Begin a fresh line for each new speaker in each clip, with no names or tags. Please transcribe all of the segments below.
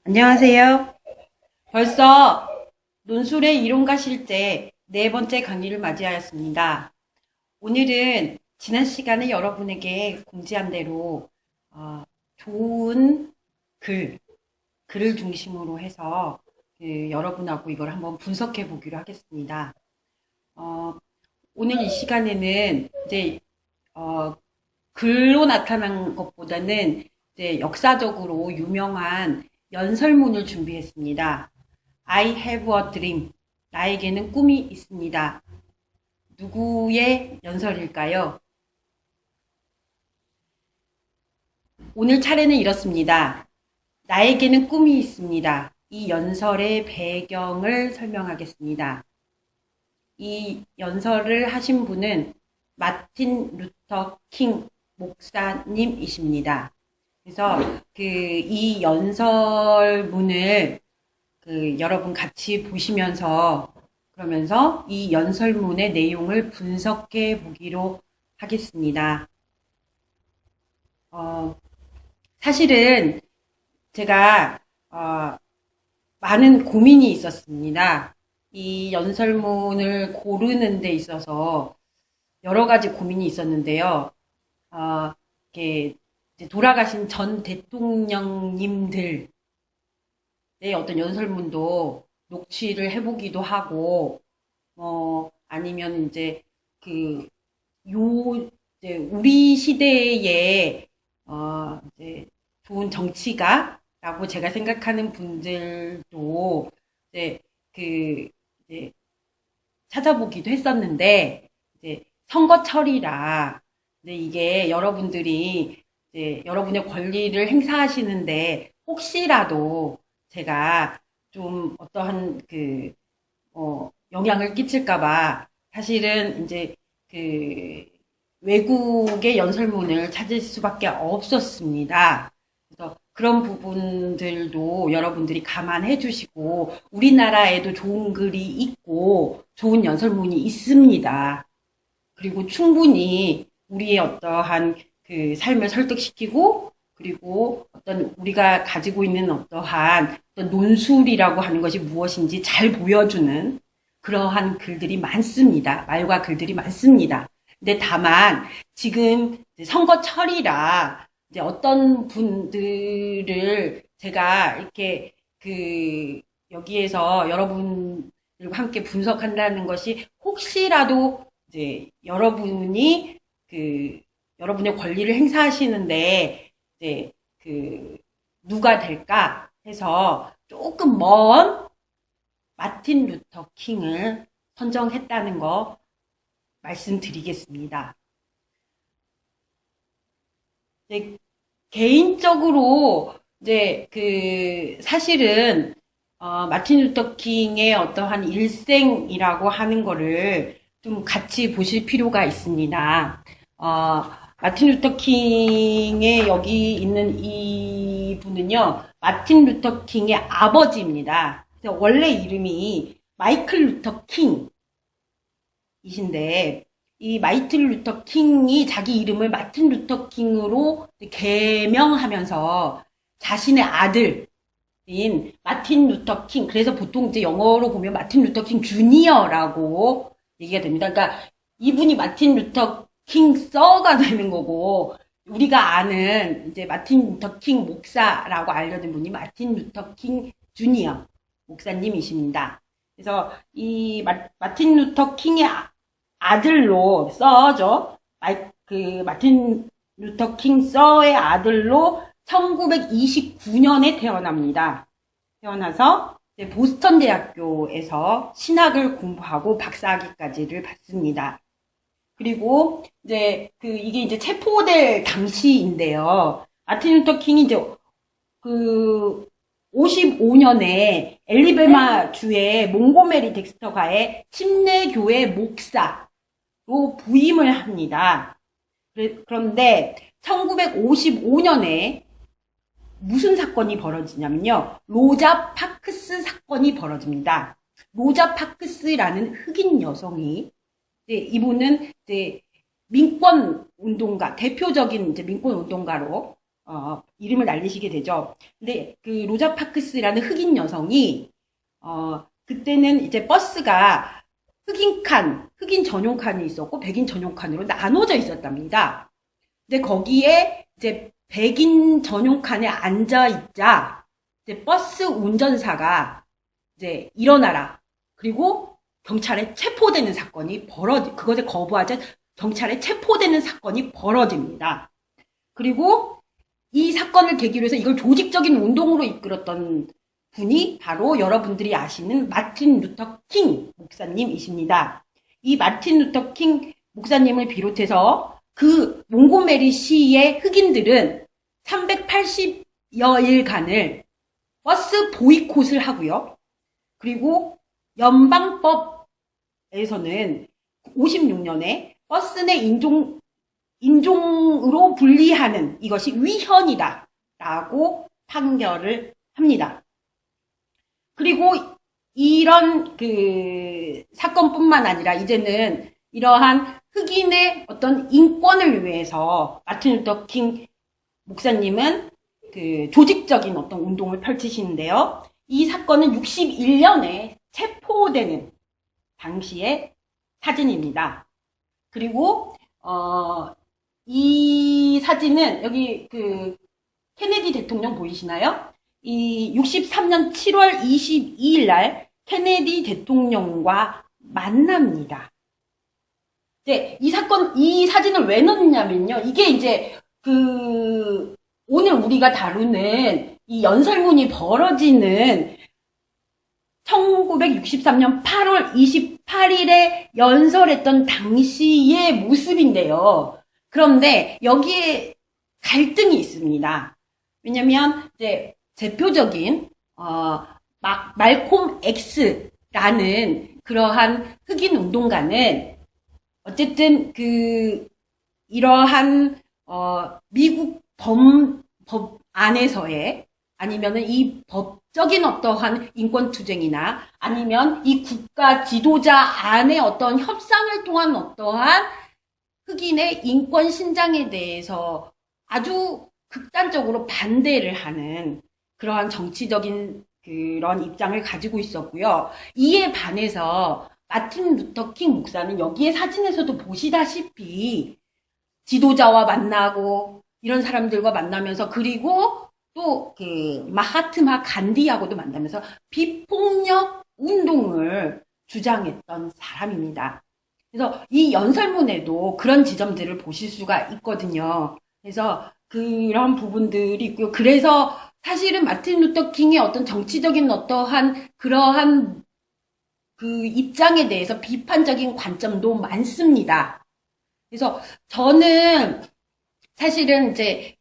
안녕하세요. 벌써 논술의 이론과 실제 네 번째 강의를 맞이하였습니다. 오늘은 지난 시간에 여러분에게 공지한 대로 좋은 글을 중심으로 해서 여러분하고 이걸 한번 분석해 보기로 하겠습니다. 어, 오늘 이 시간에는 이제 어, 글로 나타난 것보다는 이제 역사적으로 유명한 연설문을 준비했습니다. I have a dream. 나에게는 꿈이 있습니다. 누구의 연설일까요? 오늘 차례는 이렇습니다. 나에게는 꿈이 있습니다. 이 연설의 배경을 설명하겠습니다. 이 연설을 하신 분은 마틴 루터 킹 목사님이십니다. 그래서 이 연설문을 여러분 같이 보시면서 그러면서 이 연설문의 내용을 분석해 보기로 하겠습니다. 사실은 제가 많은 고민이 있었습니다. 이 연설문을 고르는 데 있어서 여러 가지 고민이 있었는데요. 이렇게 돌아가신 전 대통령님들의 어떤 연설문도 녹취를 해보기도 하고, 아니면 우리 시대에, 좋은 정치가라고 제가 생각하는 분들도, 이제, 그, 이제, 찾아보기도 했었는데, 이제, 선거철이라, 이게 여러분들이, 여러분의 권리를 행사하시는데, 혹시라도 제가 좀 어떠한 영향을 끼칠까봐, 사실은 외국의 연설문을 찾을 수밖에 없었습니다. 그래서 그런 부분들도 여러분들이 감안해 주시고, 우리나라에도 좋은 글이 있고, 좋은 연설문이 있습니다. 그리고 충분히 우리의 어떠한 삶을 설득시키고, 그리고 어떤 우리가 가지고 있는 어떠한 어떤 논술이라고 하는 것이 무엇인지 잘 보여주는 그러한 글들이 많습니다. 말과 글들이 많습니다. 근데 다만 지금 선거철이라 이제 어떤 분들을 제가 이렇게 여기에서 여러분들과 함께 분석한다는 것이 혹시라도 이제 여러분의 권리를 행사하시는데 이제 누가 될까 해서 조금 먼 마틴 루터 킹을 선정했다는 거 말씀드리겠습니다. 이제 개인적으로 사실은 마틴 루터 킹의 어떠한 일생이라고 하는 거를 좀 같이 보실 필요가 있습니다. 마틴 루터 킹의 여기 있는 이 분은요, 마틴 루터 킹의 아버지입니다. 원래 이름이 마이클 루터 킹이신데, 이 마이클 루터 킹이 자기 이름을 마틴 루터 킹으로 개명하면서 자신의 아들인 마틴 루터 킹, 그래서 보통 이제 영어로 보면 마틴 루터 킹 주니어라고 얘기가 됩니다. 그러니까 이분이 마틴 루터 킹 서가 되는 거고, 우리가 아는 이제 마틴 루터 킹 목사라고 알려진 분이 마틴 루터 킹 주니어 목사님이십니다. 그래서 이 마틴 루터 킹의 아들로 서죠. 마틴 루터 킹 서의 아들로 1929년에 태어납니다. 태어나서 보스턴 대학교에서 신학을 공부하고 박사학위까지를 받습니다. 그리고 이게 이제 체포될 당시인데요. 마틴 루터 킹이 55년에 엘리베마 주의 몽고메리 덱스터가의 침례교회 목사로 부임을 합니다. 그런데 1955년에 무슨 사건이 벌어지냐면요. 로자 파크스 사건이 벌어집니다. 로자 파크스라는 흑인 여성이 이분은 민권 운동가, 대표적인 민권 운동가로 이름을 날리시게 되죠. 근데 그 로자 파크스라는 흑인 여성이 그때는 이제 버스가 흑인 전용 칸이 있었고 백인 전용 칸으로 나눠져 있었답니다. 근데 거기에 이제 백인 전용 칸에 앉아 있자 이제 버스 운전사가 이제 일어나라. 그리고 경찰에 체포되는 사건이 그것에 거부하자 경찰에 체포되는 사건이 벌어집니다. 그리고 이 사건을 계기로 해서 이걸 조직적인 운동으로 이끌었던 분이 바로 여러분들이 아시는 마틴 루터 킹 목사님이십니다. 이 마틴 루터 킹 목사님을 비롯해서 그 몽고메리 시의 흑인들은 380여일간을 버스 보이콧을 하고요. 그리고 연방법에서는 56년에 버스 내 인종으로 분리하는 이것이 위헌이다 라고 판결을 합니다. 그리고 이런 그 사건뿐만 아니라 이제는 이러한 흑인의 어떤 인권을 위해서 마틴 루터 킹 목사님은 그 조직적인 어떤 운동을 펼치시는데요. 이 사건은 61년에 체포되는 당시의 사진입니다. 그리고 이 사진은 여기 그 케네디 대통령 보이시나요? 이 63년 7월 22일 날 케네디 대통령과 만납니다. 이제 이 사진을 왜 넣냐면요. 이게 이제 오늘 우리가 다루는 이 연설문이 벌어지는 1963년 8월 28일에 연설했던 당시의 모습인데요. 그런데 여기에 갈등이 있습니다. 왜냐면 이제 대표적인 말콤 X라는 그러한 흑인 운동가는 어쨌든 이러한 미국 법 안에서의 아니면은 이 법적인 어떠한 인권 투쟁이나 아니면 이 국가 지도자 안에 어떤 협상을 통한 어떠한 흑인의 인권 신장에 대해서 아주 극단적으로 반대를 하는 그러한 정치적인 그런 입장을 가지고 있었고요. 이에 반해서 마틴 루터 킹 목사는 여기에 사진에서도 보시다시피 지도자와 만나고 이런 사람들과 만나면서 그리고 또 마하트마 간디하고도 만나면서 비폭력 운동을 주장했던 사람입니다. 그래서 이 연설문에도 그런 지점들을 보실 수가 있거든요. 그래서 그런 부분들이 있고요. 그래서 사실은 마틴 루터 킹의 어떤 정치적인 어떠한 그러한 그 입장에 대해서 비판적인 관점도 많습니다. 그래서 저는 사실은 이제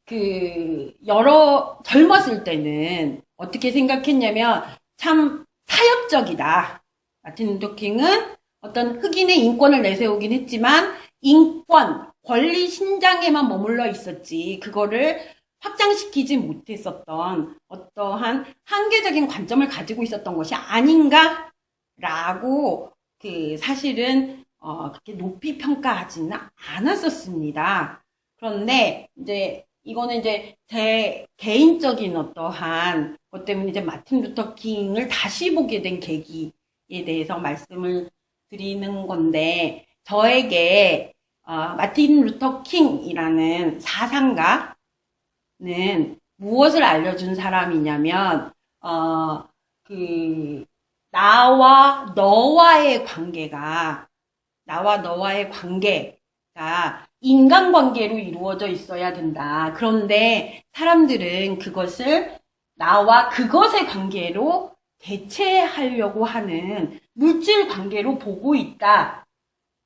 젊었을 때는 어떻게 생각했냐면 참 사역적이다. 마틴 루터 킹은 어떤 흑인의 인권을 내세우긴 했지만 권리 신장에만 머물러 있었지 그거를 확장시키지 못했었던 어떠한 한계적인 관점을 가지고 있었던 것이 아닌가라고 사실은 그렇게 높이 평가하지는 않았었습니다. 그런데 이제 이거는 이제 제 개인적인 어떠한 것 때문에 이제 마틴 루터 킹을 다시 보게 된 계기에 대해서 말씀을 드리는 건데 저에게 마틴 루터 킹이라는 사상가는 무엇을 알려준 사람이냐면 나와 너와의 관계가 인간관계로 이루어져 있어야 된다. 그런데 사람들은 그것을 나와 그것의 관계로 대체하려고 하는 물질 관계로 보고 있다.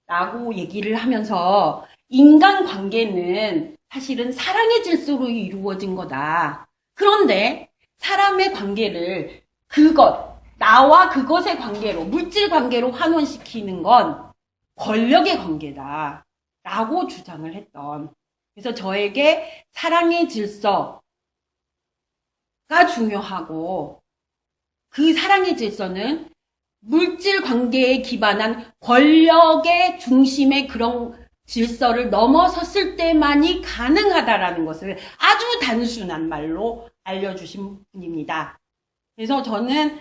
라고 얘기를 하면서 인간관계는 사실은 사랑의 질서로 이루어진 거다. 그런데 사람의 관계를 나와 그것의 관계로, 물질 관계로 환원시키는 건 권력의 관계다. 라고 주장을 했던. 그래서 저에게 사랑의 질서가 중요하고 그 사랑의 질서는 물질 관계에 기반한 권력의 중심의 그런 질서를 넘어섰을 때만이 가능하다라는 것을 아주 단순한 말로 알려주신 분입니다. 그래서 저는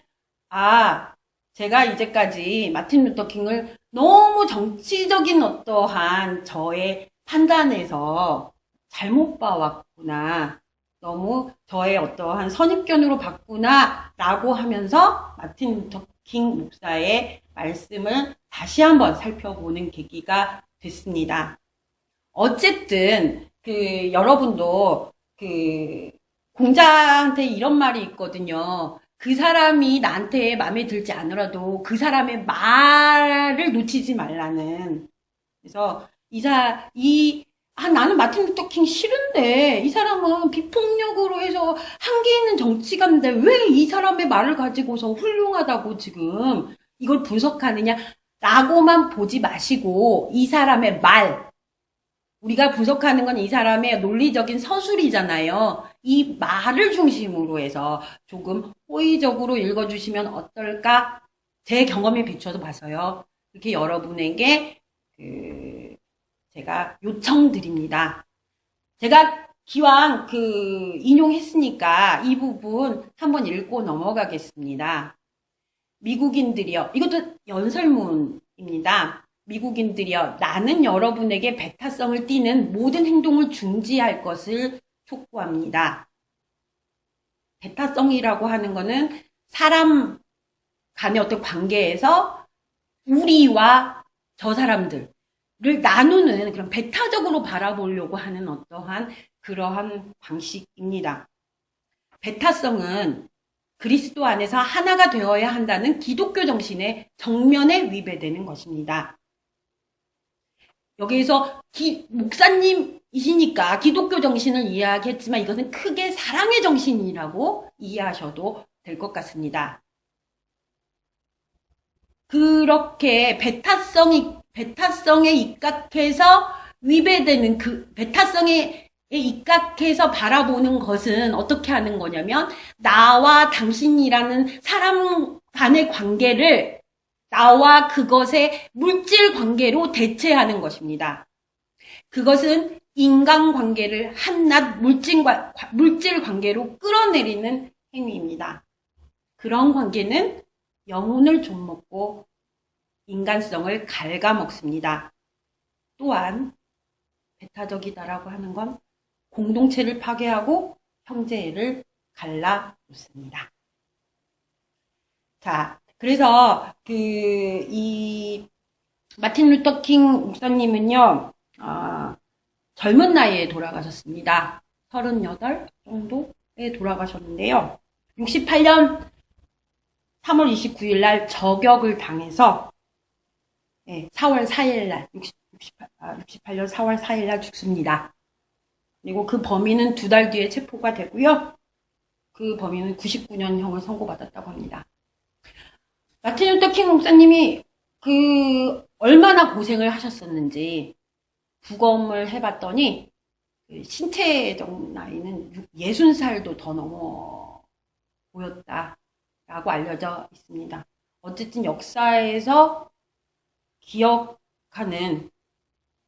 제가 이제까지 마틴 루터 킹을 너무 정치적인 어떠한 저의 판단에서 잘못 봐왔구나. 너무 저의 어떠한 선입견으로 봤구나. 라고 하면서 마틴 루터 킹 목사의 말씀을 다시 한번 살펴보는 계기가 됐습니다. 어쨌든, 여러분도, 공자한테 이런 말이 있거든요. 그 사람이 나한테 마음에 들지 않으라도 그 사람의 말을 놓치지 말라는. 그래서 나는 마틴 루터 킹 싫은데 이 사람은 비폭력으로 해서 한계 있는 정치가인데 왜 이 사람의 말을 가지고서 훌륭하다고 지금 이걸 분석하느냐 라고만 보지 마시고 이 사람의 말, 우리가 분석하는 건 이 사람의 논리적인 서술이잖아요. 이 말을 중심으로 해서 조금 호의적으로 읽어주시면 어떨까? 제 경험에 비춰서 봐서요. 이렇게 여러분에게 제가 요청드립니다. 제가 기왕 인용했으니까 이 부분 한번 읽고 넘어가겠습니다. 미국인들이여, 이것도 연설문입니다. 미국인들이여, 나는 여러분에게 배타성을 띠는 모든 행동을 중지할 것을 촉구합니다. 배타성이라고 하는 거는 사람 간의 어떤 관계에서 우리와 저 사람들을 나누는 그런 배타적으로 바라보려고 하는 어떠한 그러한 방식입니다. 배타성은 그리스도 안에서 하나가 되어야 한다는 기독교 정신의 정면에 위배되는 것입니다. 여기에서 목사님이시니까 기독교 정신을 이야기했지만 이것은 크게 사랑의 정신이라고 이해하셔도 될 것 같습니다. 그렇게 배타성에 입각해서 위배되는 배타성에 입각해서 바라보는 것은 어떻게 하는 거냐면 나와 당신이라는 사람 간의 관계를 나와 그것의 물질 관계로 대체하는 것입니다. 그것은 인간관계를 한낱 물질 관계로 끌어내리는 행위입니다. 그런 관계는 영혼을 좀먹고 인간성을 갉아먹습니다. 또한 배타적이다라고 하는 건 공동체를 파괴하고 형제를 갈라놓습니다. 자, 그래서 이 마틴 루터 킹 목사님은요, 젊은 나이에 돌아가셨습니다. 38 정도에 돌아가셨는데요. 68년 3월 29일 날 저격을 당해서 4월 4일 날 68년 4월 4일 날 죽습니다. 그리고 그 범인은 2달 뒤에 체포가 되고요. 그 범인은 99년형을 선고받았다고 합니다. 마틴 루터 킹 목사님이 얼마나 고생을 하셨었는지 부검을 해봤더니 신체적 나이는 60살도 더 넘어 보였다라고 알려져 있습니다. 어쨌든 역사에서 기억하는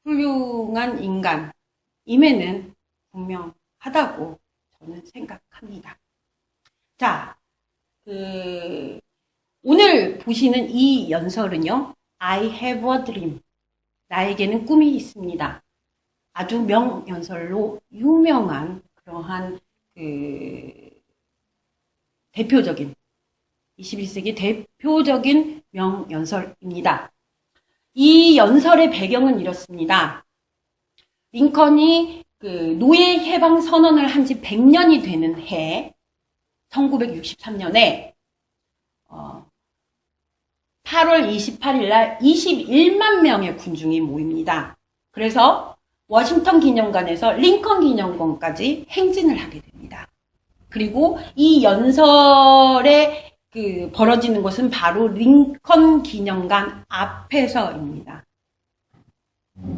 훌륭한 인간임에는 분명하다고 저는 생각합니다. 자, 오늘 보시는 이 연설은요, I have a dream. 나에게는 꿈이 있습니다. 아주 명연설로 유명한 그러한 대표적인 21세기 대표적인 명연설입니다. 이 연설의 배경은 이렇습니다. 링컨이 노예 해방 선언을 한 지 100년이 되는 해 1963년에 8월 28일 날 21만 명의 군중이 모입니다. 그래서 워싱턴 기념관에서 링컨 기념관까지 행진을 하게 됩니다. 그리고 이 연설에 벌어지는 것은 바로 링컨 기념관 앞에서입니다.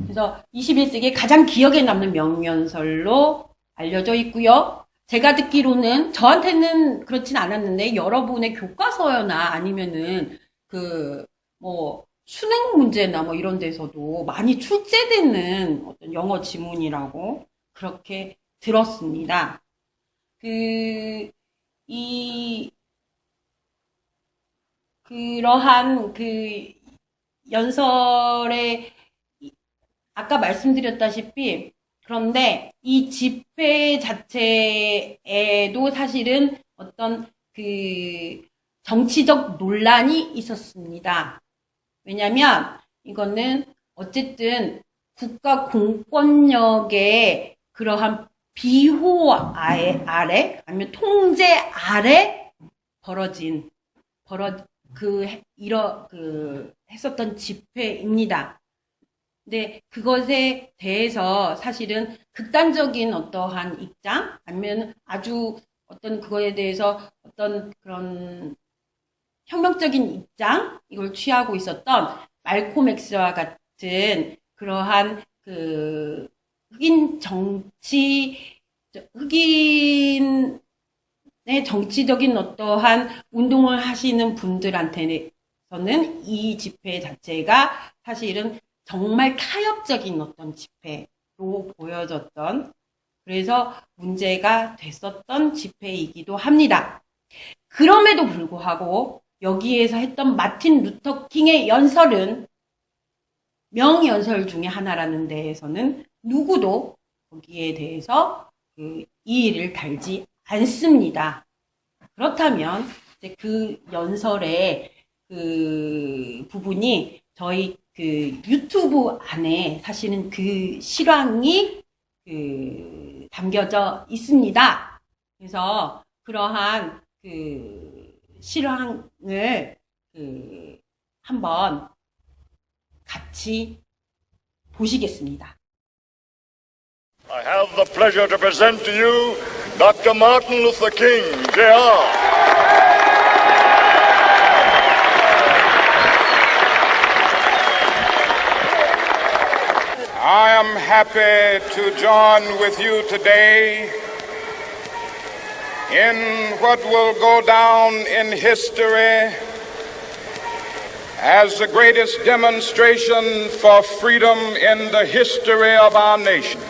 그래서 21세기에 가장 기억에 남는 명연설로 알려져 있고요. 제가 듣기로는 저한테는 그렇진 않았는데 여러분의 교과서나 아니면은 수능 문제나 뭐 이런 데서도 많이 출제되는 어떤 영어 지문이라고 그렇게 들었습니다. 이, 그러한 연설에, 아까 말씀드렸다시피, 그런데 이 집회 자체에도 사실은 어떤 정치적 논란이 있었습니다. 왜냐면 이거는 어쨌든 국가 공권력의 그러한 비호 아래 아니면 통제 아래 했었던 집회입니다. 근데 그것에 대해서 사실은 극단적인 어떠한 입장 아니면 아주 어떤 그거에 대해서 어떤 그런 혁명적인 입장 이걸 취하고 있었던 말콤 엑스와 같은 그러한 흑인의 정치적인 어떠한 운동을 하시는 분들한테는 이 집회 자체가 사실은 정말 타협적인 어떤 집회로 보여졌던, 그래서 문제가 됐었던 집회이기도 합니다. 그럼에도 불구하고 여기에서 했던 마틴 루터 킹의 연설은 명연설 중에 하나라는 데에서는 누구도 거기에 대해서 이의를 달지 않습니다. 그렇다면 이제 그 연설의 부분이 저희 유튜브 안에 사실은 그 실황이 담겨져 있습니다. 그래서 그러한 실황을 한번 같이 보시겠습니다.
I have the pleasure to present to you Dr. Martin Luther King, Jr.
I am happy to join with you today in what will go down in history as the greatest demonstration for freedom in the history of our nation.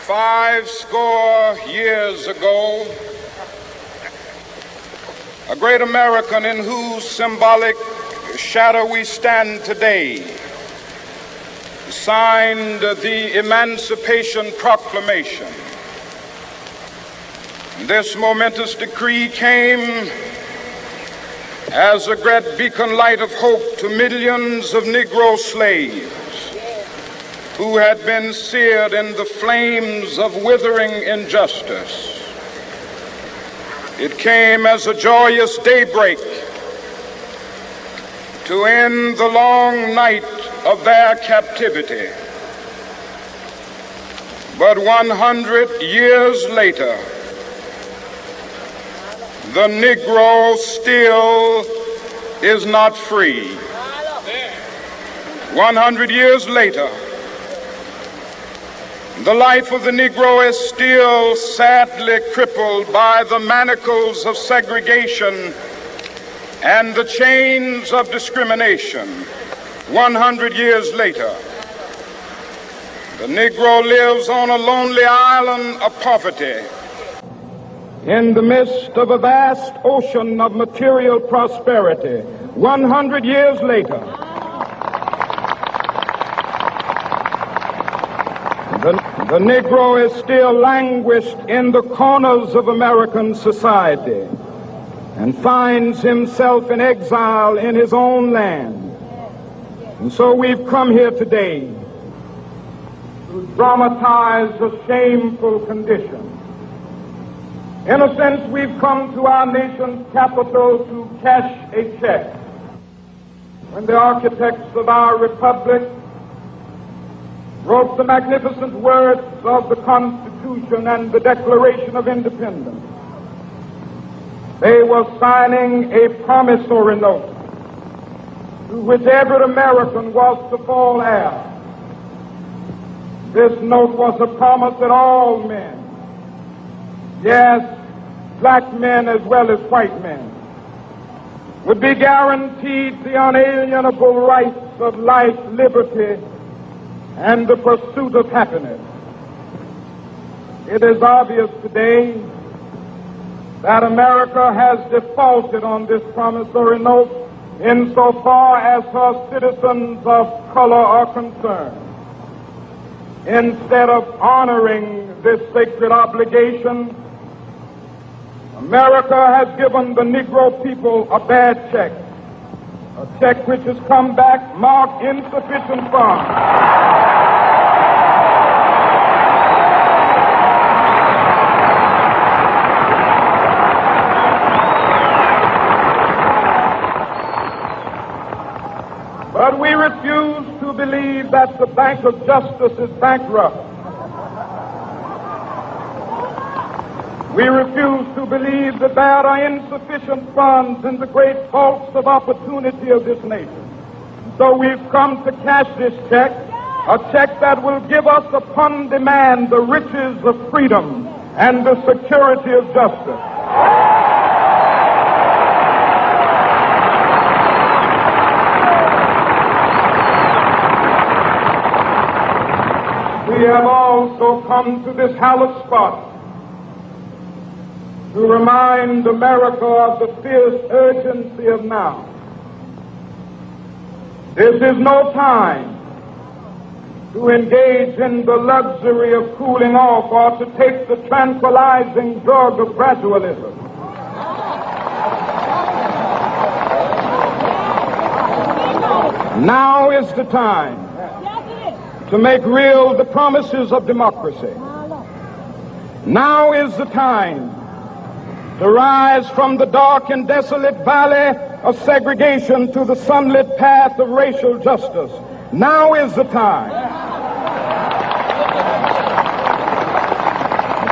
Five score years ago, a great American in whose symbolic shadow we stand today signed the Emancipation Proclamation. This momentous decree came as a great beacon light of hope to millions of Negro slaves who had been seared in the flames of withering injustice. It came as a joyous daybreak to end the long night of their captivity. But 100 years later, the Negro still is not free. 100 years later, the life of the Negro is still sadly crippled by the manacles of segregation and the chains of discrimination. 100 years later, the Negro lives on a lonely island of poverty in the midst of a vast ocean of material prosperity. 100 years later, the Negro is still languished in the corners of American society and finds himself in exile in his own land. And so we've come here today to dramatize a shameful condition. In a sense, we've come to our nation's capital to cash a check. When the architects of our republic wrote the magnificent words of the Constitution and the Declaration of Independence, they were signing a promissory note to which every American was to fall heir. This note was a promise that all men, yes, black men as well as white men, would be guaranteed the unalienable rights of life, liberty, and the pursuit of happiness. It is obvious today that America has defaulted on this promissory note insofar as her citizens of color are concerned. Instead of honoring this sacred obligation, America has given the Negro people a bad check, a check which has come back marked insufficient funds. But we refuse to believe that the Bank of Justice is bankrupt. We refuse to believe that there are insufficient funds in the great vaults of opportunity of this nation. So we've come to cash this check, a check that will give us upon demand the riches of freedom and the security of justice. We have also come to this hallowed spot to remind America of the fierce urgency of now. This is no time to engage in the luxury of cooling off or to take the tranquilizing drug of gradualism. Now is the time to make real the promises of democracy. Now is the time to rise from the dark and desolate valley of segregation to the sunlit path of racial justice. Now is the time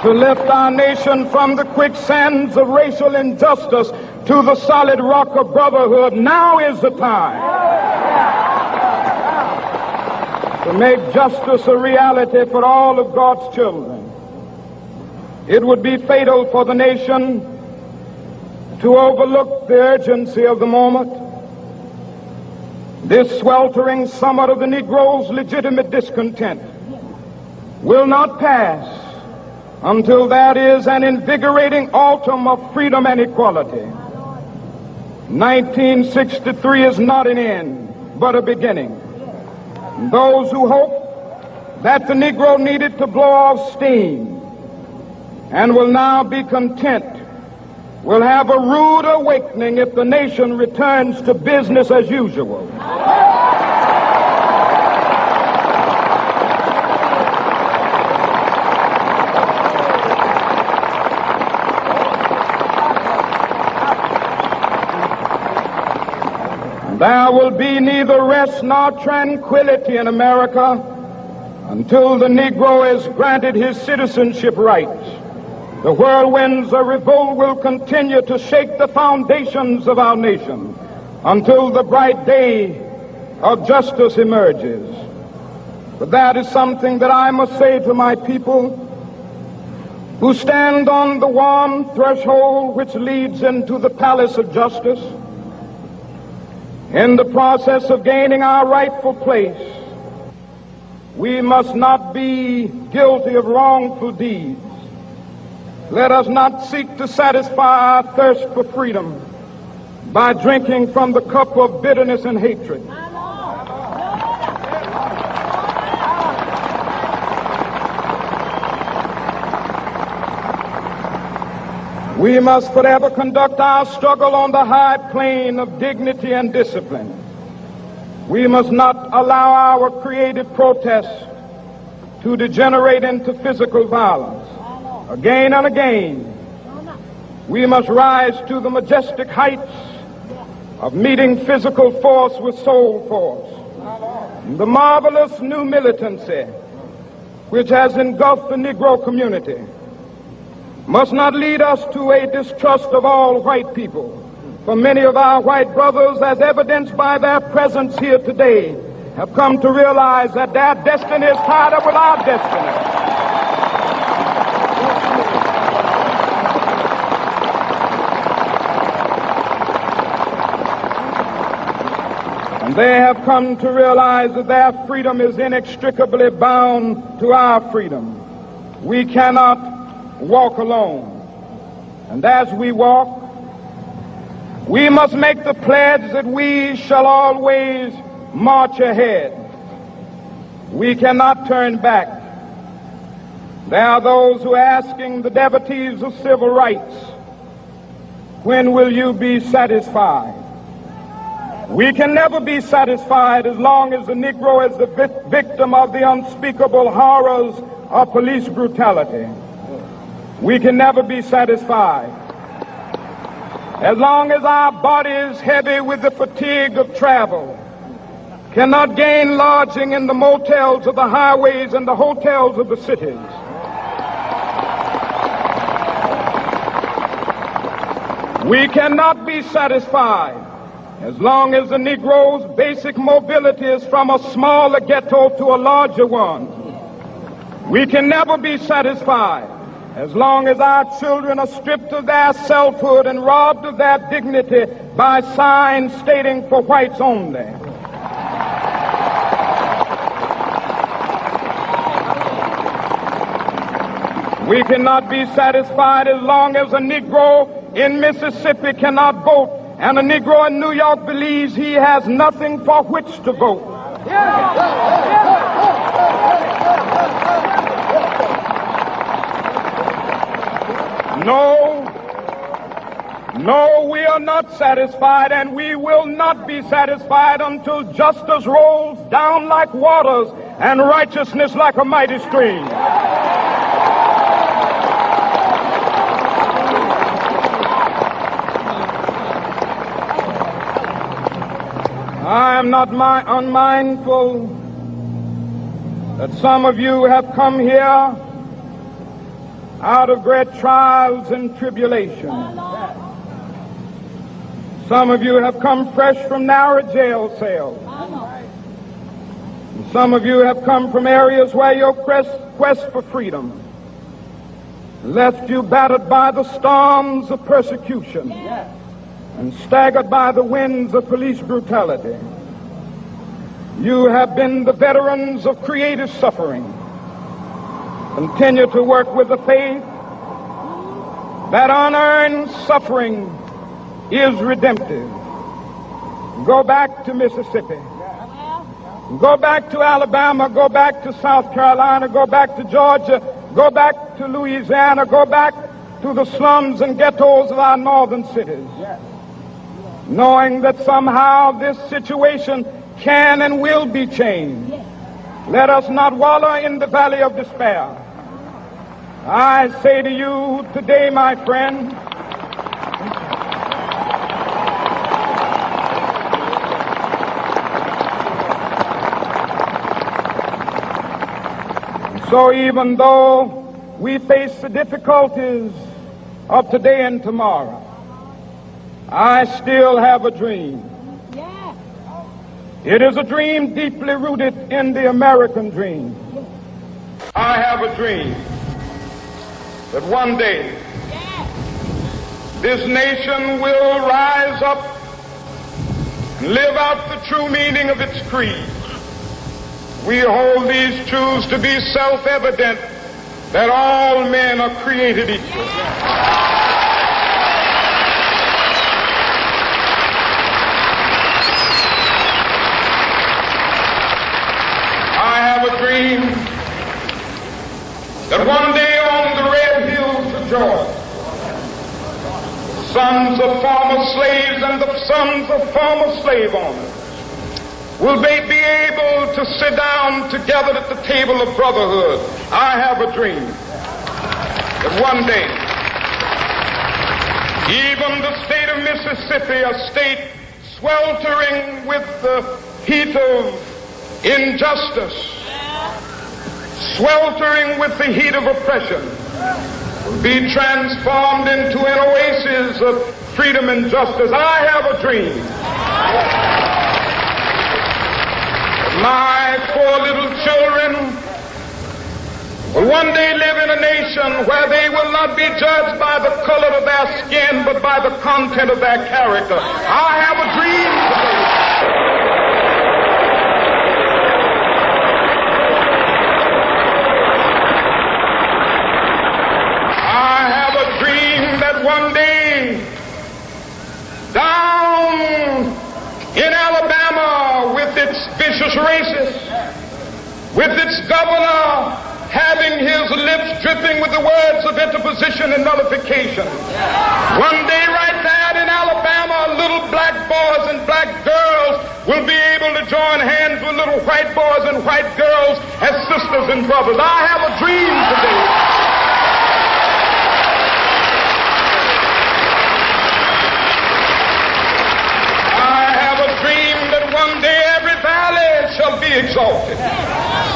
to lift our nation from the quicksands of racial injustice to the solid rock of brotherhood. Now is the time to make justice a reality for all of God's children. It would be fatal for the nation to overlook the urgency of the moment. This sweltering summit of the Negro's legitimate discontent will not pass until there is an invigorating autumn of freedom and equality. 1963 is not an end, but a beginning. Those who hope that the Negro needed to blow off steam and will now be content will have a rude awakening if the nation returns to business as usual. There will be neither rest nor tranquility in America until the Negro is granted his citizenship rights. The whirlwinds of revolt will continue to shake the foundations of our nation until the bright day of justice emerges. But that is something that I must say to my people who stand on the warm threshold which leads into the palace of justice. In the process of gaining our rightful place, we must not be guilty of wrongful deeds. Let us not seek to satisfy our thirst for freedom by drinking from the cup of bitterness and hatred. We must forever conduct our struggle on the high plane of dignity and discipline. We must not allow our creative protests to degenerate into physical violence. Again and again, we must rise to the majestic heights of meeting physical force with soul force. The marvelous new militancy which has engulfed the Negro community must not lead us to a distrust of all white people. For many of our white brothers, as evidenced by their presence here today, have come to realize that their destiny is tied up with our destiny. They have come to realize that their freedom is inextricably bound to our freedom. We cannot walk alone. And as we walk, we must make the pledge that we shall always march ahead. We cannot turn back. There are those who are asking the devotees of civil rights, when will you be satisfied? We can never be satisfied as long as the Negro is the victim of the unspeakable horrors of police brutality. We can never be satisfied as long as our bodies, heavy with the fatigue of travel, cannot gain lodging in the motels of the highways and the hotels of the cities. We cannot be satisfied as long as the Negro's basic mobility is from a smaller ghetto to a larger one. We can never be satisfied as long as our children are stripped of their selfhood and robbed of their dignity by signs stating for whites only. We cannot be satisfied as long as a Negro in Mississippi cannot vote and a Negro in New York believes he has nothing for which to vote. No, we are not satisfied, and we will not be satisfied until justice rolls down like waters and righteousness like a mighty stream. I am not unmindful that some of you have come here out of great trials and tribulation. Some of you have come fresh from narrow jail cells. And some of you have come from areas where your quest for freedom left you battered by the storms of persecution and staggered by the winds of police brutality. You have been the veterans of creative suffering. Continue to work with the faith that unearned suffering is redemptive. Go back to Mississippi. Go back to Alabama. Go back to South Carolina. Go back to Georgia. Go back to Louisiana. Go back to the slums and ghettos of our northern cities. Knowing that somehow this situation can and will be changed. Let us not wallow in the valley of despair. I say to you today, my friend, so even though we face the difficulties of today and tomorrow, I still have a dream. It is a dream deeply rooted in the American dream. I have a dream that one day this nation will rise up and live out the true meaning of its creed. We hold these truths to be self-evident, that all men are created equal. A dream that one day on the red hills of Georgia, sons of former slaves and the sons of former slave owners will they be able to sit down together at the table of brotherhood. I have a dream that one day even the state of Mississippi, a state sweltering with the heat of injustice, sweltering with the heat of oppression, will be transformed into an oasis of freedom and justice. I have a dream. My poor little children will one day live in a nation where they will not be judged by the color of their skin, but by the content of their character. I have a dream today. Congress, with its governor having his lips dripping with the words of interposition and nullification. One day right there in Alabama, little black boys and black girls will be able to join hands with little white boys and white girls as sisters and brothers. I have a dream today. I have a dream that one day every valley shall be exalted.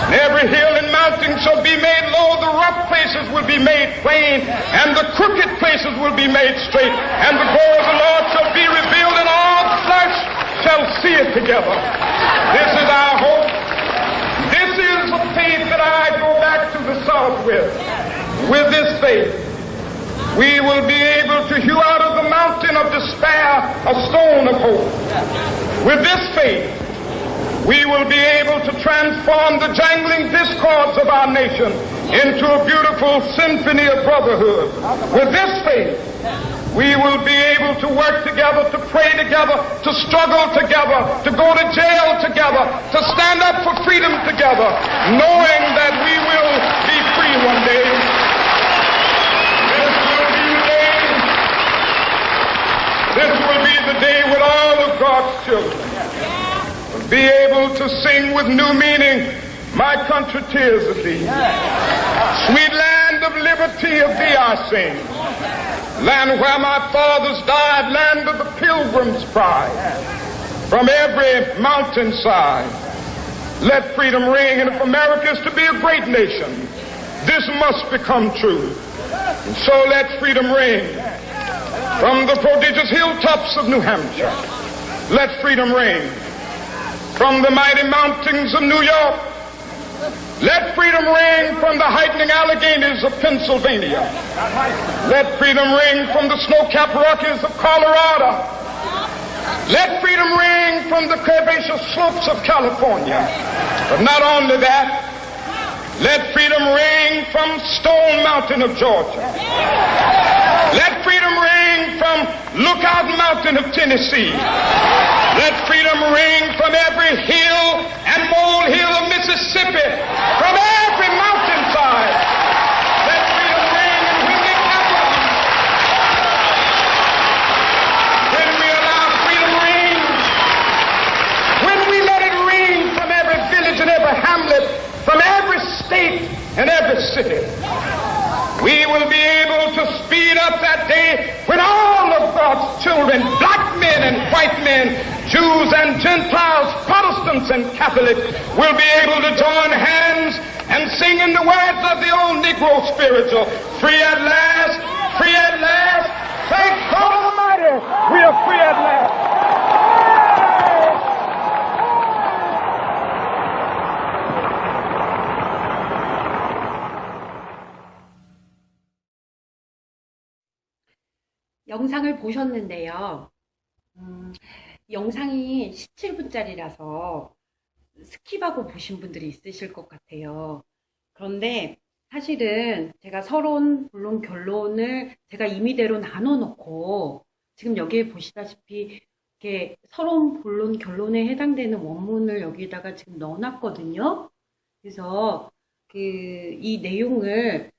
And every hill and mountain shall be made low, the rough places will be made plain, and the crooked places will be made straight, and the glory of the Lord shall be revealed, and all flesh shall see it together. This is our hope. This is the faith that I go back to the South with. With this faith, we will be able to hew out of the mountain of despair a stone of hope. With this faith, we will be able to transform the jangling discords of our nation into a beautiful symphony of brotherhood. With this faith, we will be able to work together, to pray together, to struggle together, to go to jail together, to stand up for freedom together, knowing that we will be free one day. This will be the day when all of God's children will be able to sing with new meaning, my country, tears of thee. Sweet land of liberty, of thee I sing. Land where my fathers died, land of the pilgrim's pride. From every mountainside, let freedom ring. And if America is to be a great nation, this must become true. And so let freedom ring. From the prodigious hilltops of New Hampshire, let freedom ring. From the mighty mountains of New York, let freedom ring. From the heightening Alleghenies of Pennsylvania, let freedom ring. From the snow-capped Rockies of Colorado, let freedom ring. From the curvaceous slopes of California. But not only that, let freedom ring from Stone Mountain of Georgia. Let freedom ring from Lookout Mountain of Tennessee. Let freedom ring from every hill and molehill of Mississippi, from every mountainside. Let freedom ring, and when it happens, when we allow freedom ring, when we let it ring from every village and every hamlet, from every state and every city, we will be able to speed up that day when all of God's children, black men and white men, Jews and Gentiles, Protestants and Catholics, will be able to join hands and sing in the words of the old Negro spiritual, free at last, free at last, thank God Almighty, we are free at last.
영상을 보셨는데요. 영상이 17분짜리라서 스킵하고 보신 분들이 있으실 것 같아요. 그런데 사실은 제가 서론, 본론, 결론을 제가 임의대로 나눠놓고 지금 여기에 보시다시피 이렇게 서론, 본론, 결론에 해당되는 원문을 여기다가 지금 넣어놨거든요. 그래서 이 내용을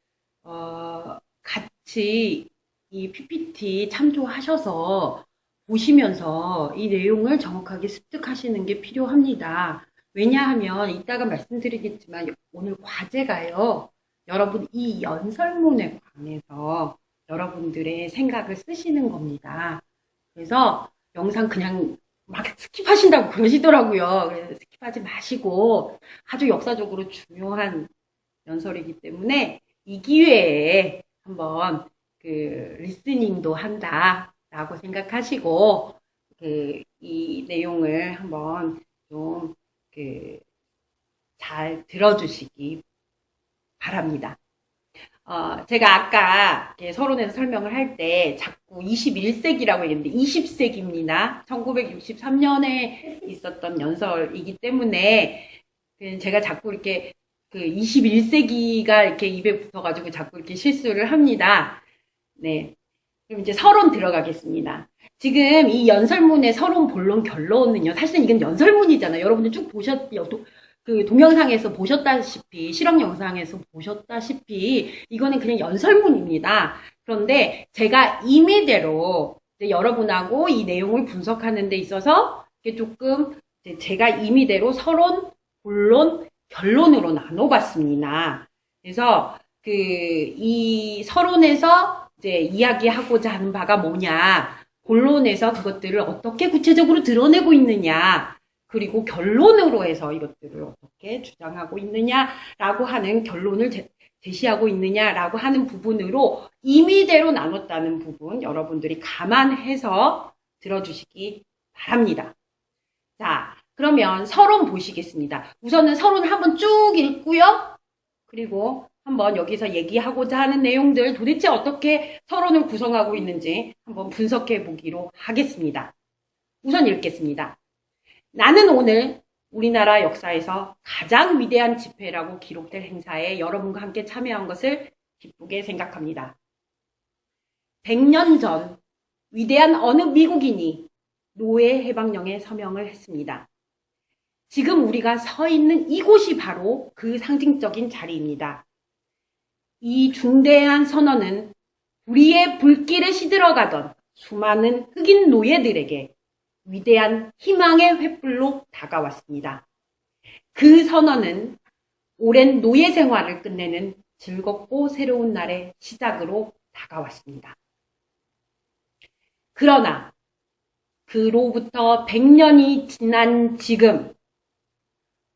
같이 이 PPT 참조하셔서 보시면서 이 내용을 정확하게 습득하시는 게 필요합니다. 왜냐하면 이따가 말씀드리겠지만 오늘 과제가요. 여러분 이 연설문에 관해서 여러분들의 생각을 쓰시는 겁니다. 그래서 영상 그냥 막 스킵하신다고 그러시더라고요. 그래서 스킵하지 마시고 아주 역사적으로 중요한 연설이기 때문에 이 기회에 한번 리스닝도 한다라고 생각하시고 이 내용을 한번 좀 잘 들어주시기 바랍니다. 제가 아까 서론에서 설명을 할 때 자꾸 21세기라고 했는데 20세기입니다. 1963년에 있었던 연설이기 때문에 제가 자꾸 이렇게 21세기가 이렇게 입에 붙어가지고 자꾸 이렇게 실수를 합니다. 네. 그럼 이제 서론 들어가겠습니다. 지금 이 연설문의 서론, 본론, 결론은요, 사실은 이건 연설문이잖아요. 여러분들 쭉 그 동영상에서 보셨다시피, 실험 영상에서 보셨다시피, 이거는 그냥 연설문입니다. 그런데 제가 임의대로 이제 여러분하고 이 내용을 분석하는 데 있어서 이게 조금 이제 제가 임의대로 서론, 본론, 결론으로 나눠봤습니다. 그래서 이 서론에서 이제 이야기하고자 하는 바가 뭐냐, 본론에서 그것들을 어떻게 구체적으로 드러내고 있느냐, 그리고 결론으로 해서 이것들을 어떻게 주장하고 있느냐라고 하는 결론을 제시하고 있느냐라고 하는 부분으로 임의대로 나눴다는 부분 여러분들이 감안해서 들어주시기 바랍니다. 자, 그러면 서론 보시겠습니다. 우선은 서론을 한번 쭉 읽고요. 그리고 한번 여기서 얘기하고자 하는 내용들 도대체 어떻게 서론을 구성하고 있는지 한번 분석해 보기로 하겠습니다. 우선 읽겠습니다. 나는 오늘 우리나라 역사에서 가장 위대한 집회라고 기록될 행사에 여러분과 함께 참여한 것을 기쁘게 생각합니다. 100년 전 위대한 어느 미국인이 노예 해방령에 서명을 했습니다. 지금 우리가 서 있는 이곳이 바로 그 상징적인 자리입니다. 이 중대한 선언은 우리의 불길에 시들어가던 수많은 흑인 노예들에게 위대한 희망의 횃불로 다가왔습니다. 그 선언은 오랜 노예 생활을 끝내는 즐겁고 새로운 날의 시작으로 다가왔습니다. 그러나 그로부터 100년이 지난 지금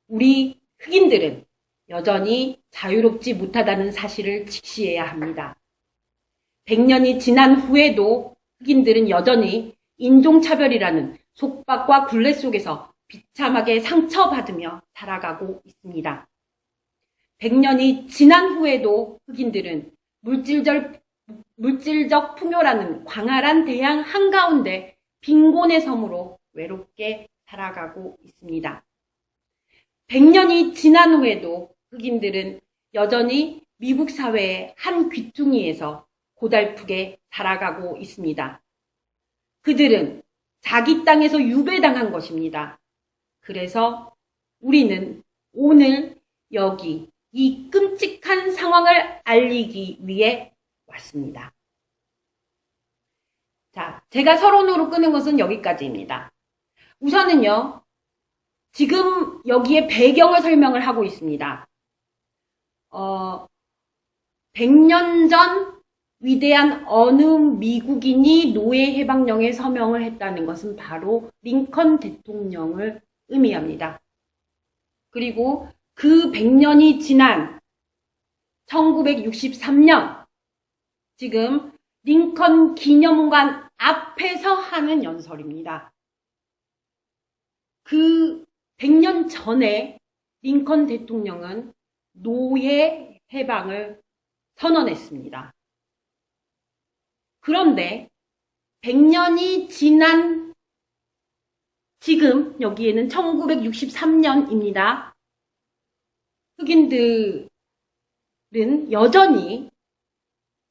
우리 흑인들은 여전히 자유롭지 못하다는 사실을 직시해야 합니다. 100년이 지난 후에도 흑인들은 여전히 인종차별이라는 속박과 굴레 속에서 비참하게 상처받으며 살아가고 있습니다. 100년이 지난 후에도 흑인들은 물질적 풍요라는 광활한 대양 한가운데 빈곤의 섬으로 외롭게 살아가고 있습니다. 100년이 지난 후에도 흑인들은 여전히 미국 사회의 한 귀퉁이에서 고달프게 살아가고 있습니다. 그들은 자기 땅에서 유배당한 것입니다. 그래서 우리는 오늘 여기 이 끔찍한 상황을 알리기 위해 왔습니다. 자, 제가 서론으로 끄는 것은 여기까지입니다. 우선은요, 지금 여기에 배경을 설명을 하고 있습니다. 100년 전 위대한 어느 미국인이 노예 해방령에 서명을 했다는 것은 바로 링컨 대통령을 의미합니다. 그리고 그 100년이 지난 1963년 지금 링컨 기념관 앞에서 하는 연설입니다. 그 100년 전에 링컨 대통령은 노예 해방을 선언했습니다. 그런데 100년이 지난 지금 여기에는 1963년입니다. 흑인들은 여전히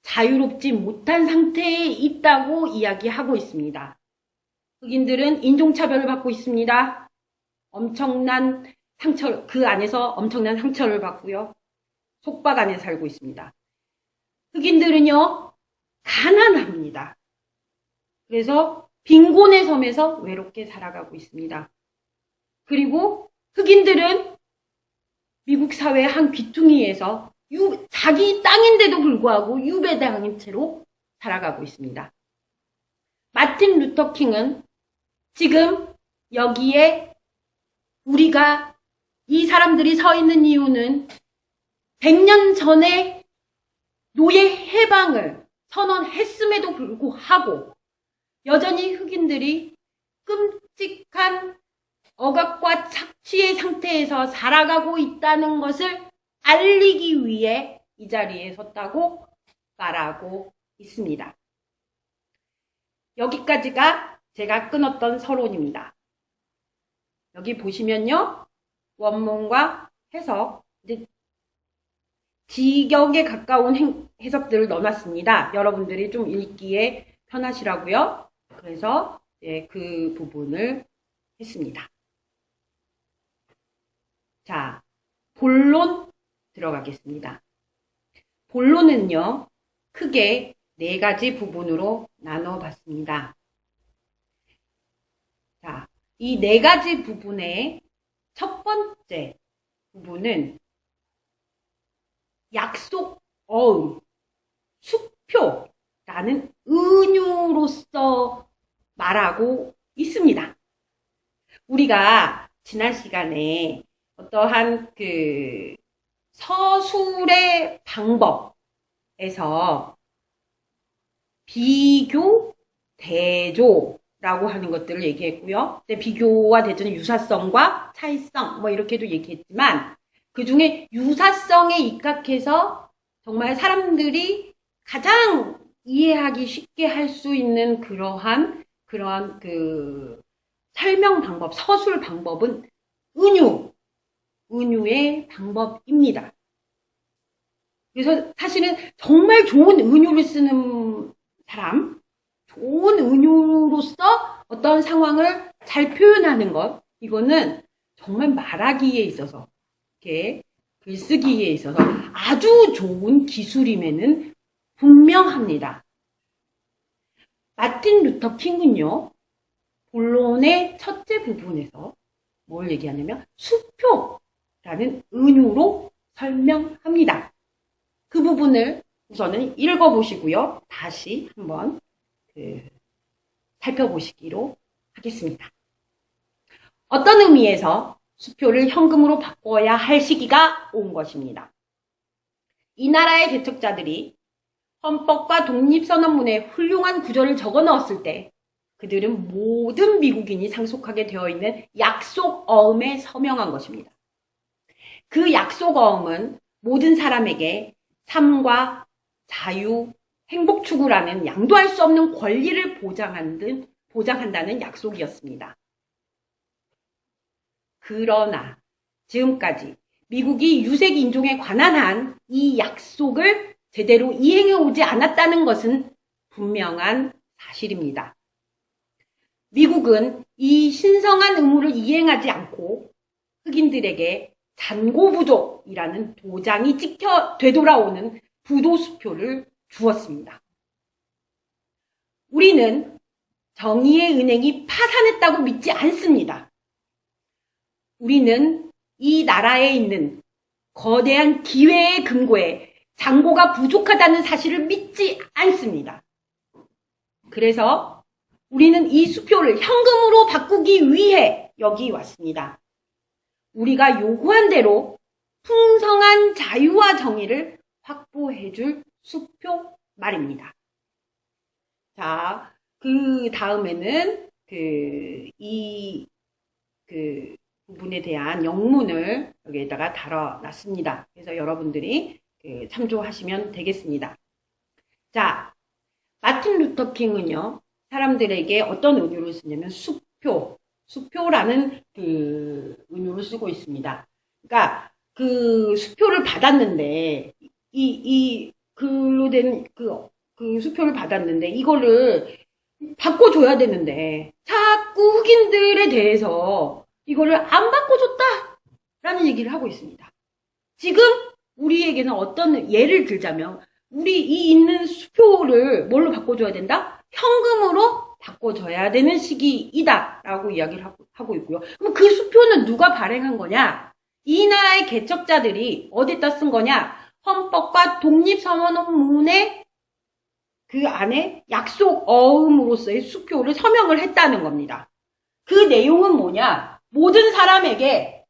자유롭지 못한 상태에 있다고 이야기하고 있습니다. 흑인들은 인종차별을 받고 있습니다. 엄청난 상처, 그 안에서 엄청난 상처를 받고요. 속박 안에 살고 있습니다. 흑인들은요, 가난합니다. 그래서 빈곤의 섬에서 외롭게 살아가고 있습니다. 그리고 흑인들은 미국 사회의 한 귀퉁이에서 자기 땅인데도 불구하고 유배당한 채로 살아가고 있습니다. 마틴 루터 킹은 지금 여기에 우리가 이 사람들이 서 있는 이유는 100년 전에 노예 해방을 선언했음에도 불구하고 여전히 흑인들이 끔찍한 억압과 착취의 상태에서 살아가고 있다는 것을 알리기 위해 이 자리에 섰다고 말하고 있습니다. 여기까지가 제가 끊었던 서론입니다. 여기 보시면요, 원문과 해석, 이제 직역에 가까운 해석들을 넣어놨습니다. 여러분들이 좀 읽기에 편하시라고요. 그래서 그 부분을 했습니다. 자, 본론 들어가겠습니다. 본론은요, 크게 4가지 부분으로 나눠봤습니다. 자, 이 4가지 부분의 첫 번째 부분은 약속, 수표라는 은유로서 말하고 있습니다. 우리가 지난 시간에 어떠한 서술의 방법에서 비교, 대조라고 하는 것들을 얘기했고요. 비교와 대조는 유사성과 차이성 이렇게도 얘기했지만 그 중에 유사성에 입각해서 정말 사람들이 가장 이해하기 쉽게 할 수 있는 그러한 설명 방법, 서술 방법은 은유의 방법입니다. 그래서 사실은 정말 좋은 은유를 쓰는 사람, 좋은 은유로서 어떤 상황을 잘 표현하는 것, 이거는 정말 말하기에 있어서, 이렇게 글쓰기에 있어서 아주 좋은 기술임에는 분명합니다. 마틴 루터 킹은요, 본론의 첫째 부분에서 뭘 얘기하냐면 수표라는 은유로 설명합니다. 그 부분을 우선은 읽어보시고요. 다시 한번 살펴보시기로 하겠습니다. 어떤 의미에서 수표를 현금으로 바꿔야 할 시기가 온 것입니다. 이 나라의 개척자들이 헌법과 독립선언문에 훌륭한 구절을 적어 넣었을 때 그들은 모든 미국인이 상속하게 되어 있는 약속어음에 서명한 것입니다. 그 약속어음은 모든 사람에게 삶과 자유, 행복 추구라는 양도할 수 없는 권리를 보장한다는 약속이었습니다. 그러나 지금까지 미국이 유색 인종에 관한 한 이 약속을 제대로 이행해 오지 않았다는 것은 분명한 사실입니다. 미국은 이 신성한 의무를 이행하지 않고 흑인들에게 잔고부족이라는 도장이 찍혀 되돌아오는 부도수표를 주었습니다. 우리는 정의의 은행이 파산했다고 믿지 않습니다. 우리는 이 나라에 있는 거대한 기회의 금고에 잔고가 부족하다는 사실을 믿지 않습니다. 그래서 우리는 이 수표를 현금으로 바꾸기 위해 여기 왔습니다. 우리가 요구한 대로 풍성한 자유와 정의를 확보해줄 수표 말입니다. 자, 그 다음에는 이 부분에 대한 영문을 여기에다가 달아놨습니다. 그래서 여러분들이 참조하시면 되겠습니다. 자, 마틴 루터 킹은요, 사람들에게 어떤 은유를 쓰냐면 수표라는 은유를 쓰고 있습니다. 그러니까 그 수표를 받았는데 이 글로 된 그 수표를 받았는데 이거를 바꿔줘야 되는데 자꾸 흑인들에 대해서 이거를 안 바꿔줬다라는 얘기를 하고 있습니다. 지금 우리에게는 어떤 예를 들자면 우리 이 있는 수표를 뭘로 바꿔줘야 된다? 현금으로 바꿔줘야 되는 시기이다라고 이야기를 하고 있고요. 그럼 그 수표는 누가 발행한 거냐? 이 나라의 개척자들이 어디다 쓴 거냐? 헌법과 독립선언문에 그 안에 약속 어음으로서의 수표를 서명을 했다는 겁니다. 그 내용은 뭐냐? 모든 사람에게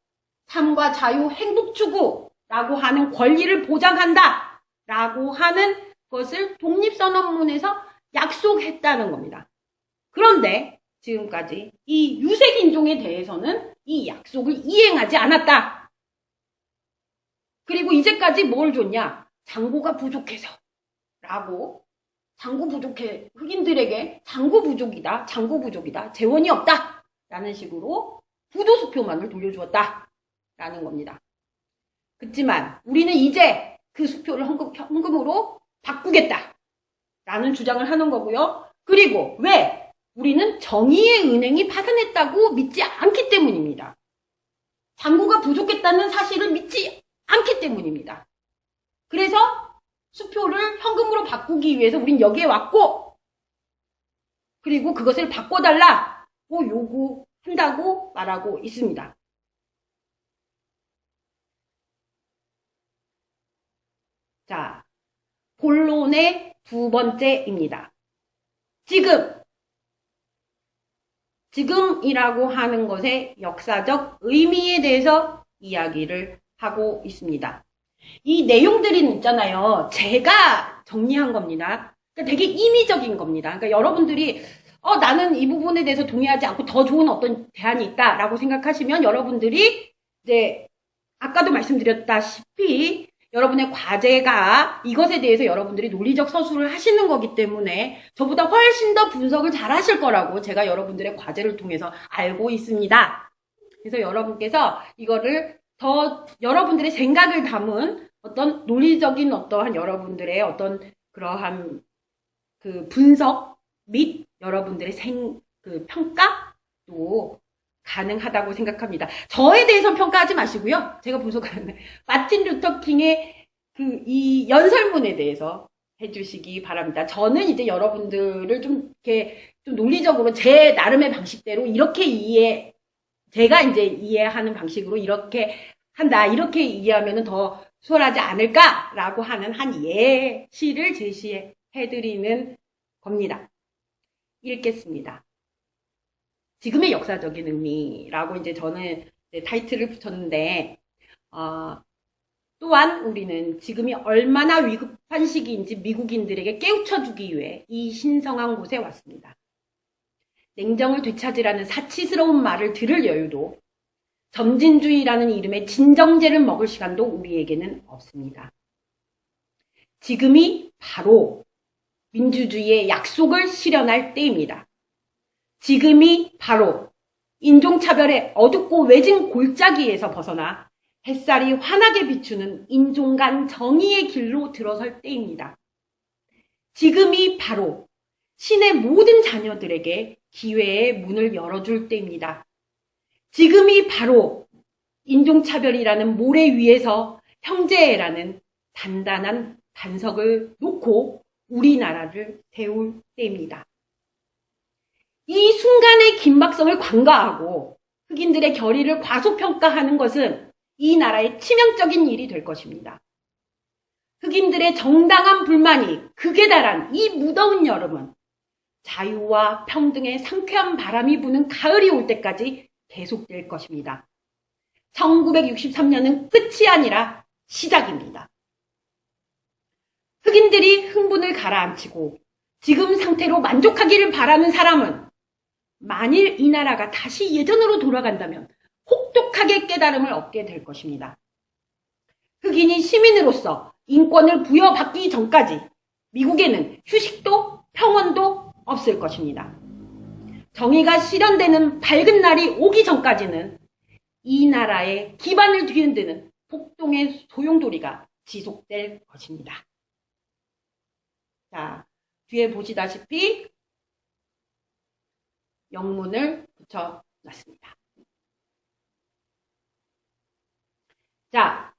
삶과 자유, 행복 추구라고 하는 권리를 보장한다 라고 하는 것을 독립선언문에서 약속했다는 겁니다. 그런데 지금까지 이 유색인종에 대해서는 이 약속을 이행하지 않았다. 그리고 이제까지 뭘 줬냐? 잔고가 부족해서 라고 흑인들에게 잔고 부족이다, 재원이 없다 라는 식으로 부도수표만을 돌려주었다 라는 겁니다. 그렇지만 우리는 이제 그 수표를 현금으로 바꾸겠다 라는 주장을 하는 거고요. 그리고 왜? 우리는 정의의 은행이 파산했다고 믿지 않기 때문입니다. 당구가 부족했다는 사실을 믿지 않기 때문입니다. 그래서 수표를 현금으로 바꾸기 위해서 우린 여기에 왔고, 그리고 그것을 바꿔달라고 요구한다고 말하고 있습니다. 자, 본론의 두 번째입니다. 지금이라고 하는 것의 역사적 의미에 대해서 이야기를 하고 있습니다. 이 내용들이 있잖아요. 제가 정리한 겁니다. 그러니까 되게 임의적인 겁니다. 그러니까 여러분들이 나는 이 부분에 대해서 동의하지 않고 더 좋은 어떤 대안이 있다라고 생각하시면 여러분들이 이제 아까도 말씀드렸다시피 여러분의 과제가 이것에 대해서 여러분들이 논리적 서술을 하시는 거기 때문에 저보다 훨씬 더 분석을 잘 하실 거라고 제가 여러분들의 과제를 통해서 알고 있습니다. 그래서 여러분께서 이거를 더 여러분들의 생각을 담은 어떤 논리적인 어떠한 여러분들의 어떤 그러한 그 분석 및 여러분들의 그 평가도 가능하다고 생각합니다. 저에 대해서 평가하지 마시고요. 제가 분석하는 마틴 루터 킹의 이 연설문에 대해서 해주시기 바랍니다. 저는 이제 여러분들을 좀 논리적으로 제 나름의 방식대로 이렇게 제가 이제 이해하는 방식으로 이렇게 한다. 이렇게 이해하면 더 수월하지 않을까라고 하는 한 예시를 제시해드리는 겁니다. 읽겠습니다. 지금의 역사적인 의미라고 이제 저는 타이틀을 붙였는데, 또한 우리는 지금이 얼마나 위급한 시기인지 미국인들에게 깨우쳐주기 위해 이 신성한 곳에 왔습니다. 냉정을 되찾으라는 사치스러운 말을 들을 여유도 점진주의라는 이름의 진정제를 먹을 시간도 우리에게는 없습니다. 지금이 바로 민주주의의 약속을 실현할 때입니다. 지금이 바로 인종차별의 어둡고 외진 골짜기에서 벗어나 햇살이 환하게 비추는 인종 간 정의의 길로 들어설 때입니다. 지금이 바로 신의 모든 자녀들에게 기회의 문을 열어줄 때입니다. 지금이 바로 인종차별이라는 모래 위에서 형제라는 단단한 반석을 놓고 우리나라를 세울 때입니다. 이 순간의 긴박성을 관가하고 흑인들의 결의를 과소평가하는 것은 이 나라의 치명적인 일이 될 것입니다. 흑인들의 정당한 불만이 극에 달한 이 무더운 여름은 자유와 평등의 상쾌한 바람이 부는 가을이 올 때까지 계속될 것입니다. 1963년은 끝이 아니라 시작입니다. 흑인들이 흥분을 가라앉히고 지금 상태로 만족하기를 바라는 사람은 만일 이 나라가 다시 예전으로 돌아간다면 혹독하게 깨달음을 얻게 될 것입니다. 흑인이 시민으로서 인권을 부여받기 전까지 미국에는 휴식도 평온도 없을 것입니다. 정의가 실현되는 밝은 날이 오기 전까지는 이 나라의 기반을 뒤흔드는 폭동의 소용돌이가 지속될 것입니다. 자, 뒤에 보시다시피 영문을 붙여놨습니다. 자,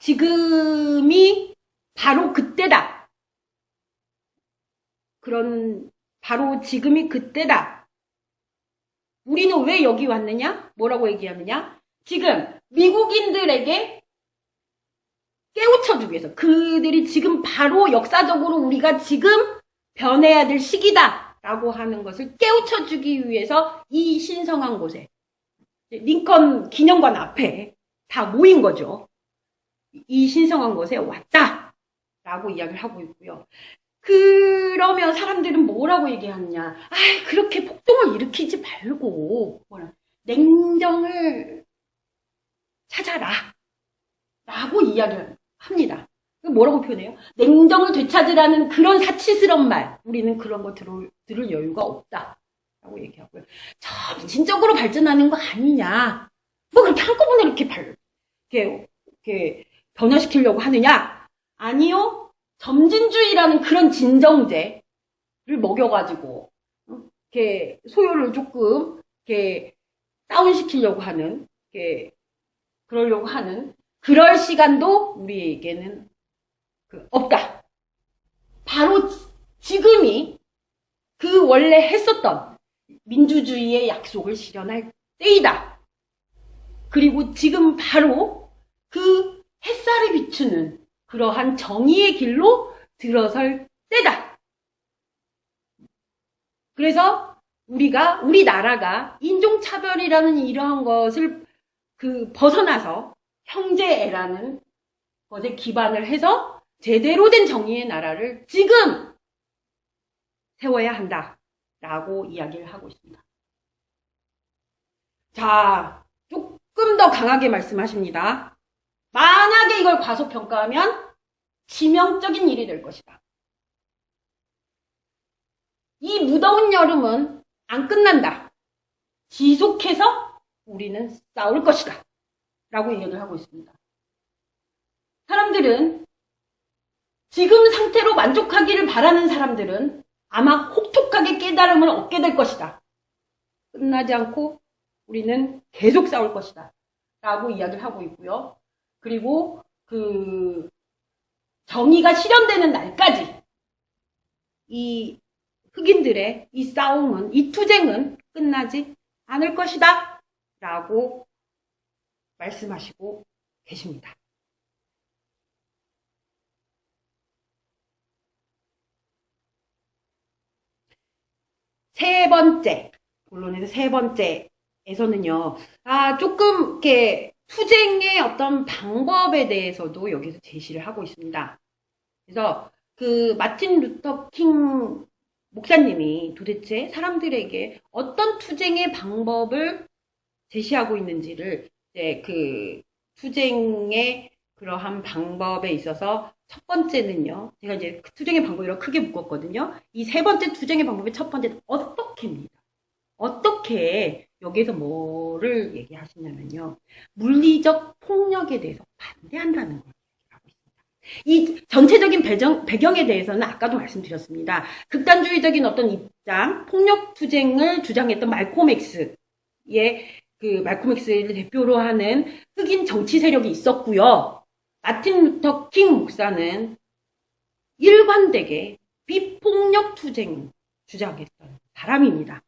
지금이 바로 그때다. 바로 지금이 그때다. 우리는 왜 여기 왔느냐? 뭐라고 얘기하느냐? 지금 미국인들에게 깨우쳐주기 위해서 그들이 지금 바로 역사적으로 우리가 지금 변해야 될 시기다 라고 하는 것을 깨우쳐주기 위해서 이 신성한 곳에 링컨 기념관 앞에 다 모인 거죠. 이 신성한 곳에 왔다 라고 이야기를 하고 있고요. 그러면 사람들은 뭐라고 얘기하느냐? 그렇게 폭동을 일으키지 말고 냉정을 찾아라 라고 이야기를 합니다. 뭐라고 표현해요? 냉정을 되찾으라는 그런 사치스러운 말. 우리는 그런 거 들을 여유가 없다 라고 얘기하고요. 점진적으로 발전하는 거 아니냐? 뭐 그렇게 한꺼번에 이렇게 변화시키려고 하느냐? 아니요. 점진주의라는 그런 진정제를 먹여가지고 이렇게 소요를 조금 이렇게 다운시키려고 하는 이렇게 그러려고 하는 그럴 시간도 우리에게는 없다. 바로 지금이 그 원래 했었던 민주주의의 약속을 실현할 때이다. 그리고 지금 바로 그 햇살이 비추는 그러한 정의의 길로 들어설 때다. 그래서 우리나라가 인종차별이라는 이러한 것을 벗어나서 형제애라는 것에 기반을 해서 제대로 된 정의의 나라를 지금 세워야 한다라고 이야기를 하고 있습니다. 자, 조금 더 강하게 말씀하십니다. 만약에 이걸 과소평가하면 치명적인 일이 될 것이다. 이 무더운 여름은 안 끝난다. 지속해서 우리는 싸울 것이다. 라고 얘기를 하고 있습니다. 사람들은 지금 상태로 만족하기를 바라는 사람들은 아마 혹독하게 깨달음을 얻게 될 것이다. 끝나지 않고 우리는 계속 싸울 것이다. 라고 이야기를 하고 있고요. 그리고 정의가 실현되는 날까지 이 흑인들의 이 싸움은, 이 투쟁은 끝나지 않을 것이다. 라고 말씀하시고 계십니다. 세 번째, 본론에서 세 번째에서는요, 조금 이렇게 투쟁의 어떤 방법에 대해서도 여기서 제시를 하고 있습니다. 그래서 마틴 루터 킹 목사님이 도대체 사람들에게 어떤 투쟁의 방법을 제시하고 있는지를 이제 투쟁의 그러한 방법에 있어서 첫 번째는요, 제가 이제 투쟁의 방법이라고 크게 묶었거든요. 이 세 번째 투쟁의 방법의 첫 번째는 어떻게입니다. 어떻게 여기에서 뭐를 얘기하시냐면요, 물리적 폭력에 대해서 반대한다는 걸 얘기하고 있습니다. 이 전체적인 배경에 대해서는 아까도 말씀드렸습니다. 극단주의적인 어떤 입장, 폭력 투쟁을 주장했던 말콤 엑스의 말콤 엑스를 대표로 하는 흑인 정치 세력이 있었고요. 마틴 루터 킹 목사는 일관되게 비폭력 투쟁 주장했던 사람입니다.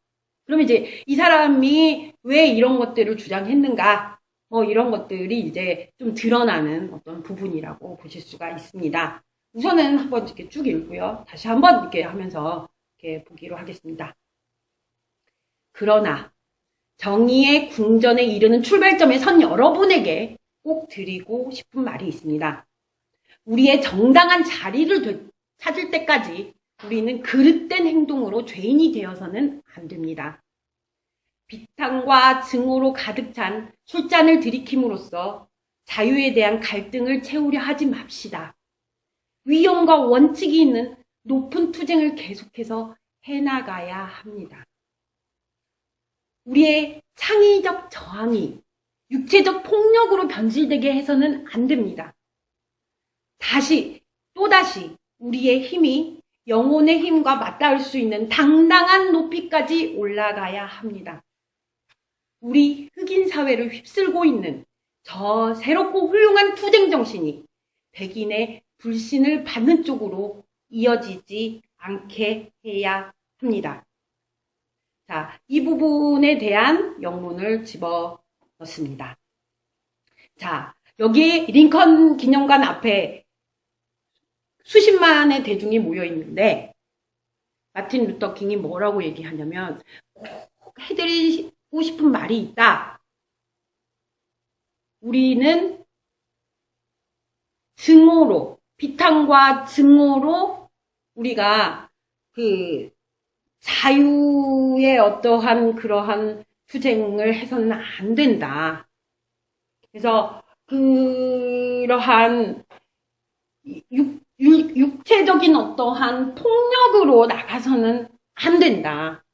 그러면 이제 이 사람이 왜 이런 것들을 주장했는가? 이런 것들이 이제 좀 드러나는 어떤 부분이라고 보실 수가 있습니다. 우선은 한번 이렇게 쭉 읽고요. 다시 한번 이렇게 하면서 이렇게 보기로 하겠습니다. 그러나 정의의 궁전에 이르는 출발점에 선 여러분에게 꼭 드리고 싶은 말이 있습니다. 우리의 정당한 자리를 찾을 때까지 우리는 그릇된 행동으로 죄인이 되어서는 안 됩니다. 비탄과 증오로 가득 찬 술잔을 들이킴으로써 자유에 대한 갈등을 채우려 하지 맙시다. 위험과 원칙이 있는 높은 투쟁을 계속해서 해나가야 합니다. 우리의 창의적 저항이 육체적 폭력으로 변질되게 해서는 안 됩니다. 또다시 우리의 힘이 영혼의 힘과 맞닿을 수 있는 당당한 높이까지 올라가야 합니다. 우리 흑인 사회를 휩쓸고 있는 저 새롭고 훌륭한 투쟁 정신이 백인의 불신을 받는 쪽으로 이어지지 않게 해야 합니다. 자, 이 부분에 대한 영문을 집어넣습니다. 자, 여기 링컨 기념관 앞에 수십만의 대중이 모여 있는데 마틴 루터 킹이 뭐라고 얘기하냐면 꼭 해드리고 싶은 말이 있다. 우리는 비탄과 증오로 우리가 자유의 어떠한 그러한 투쟁을 해서는 안 된다. 그래서 그러한 육체적인 어떠한 폭력으로 나가서는 안 된다.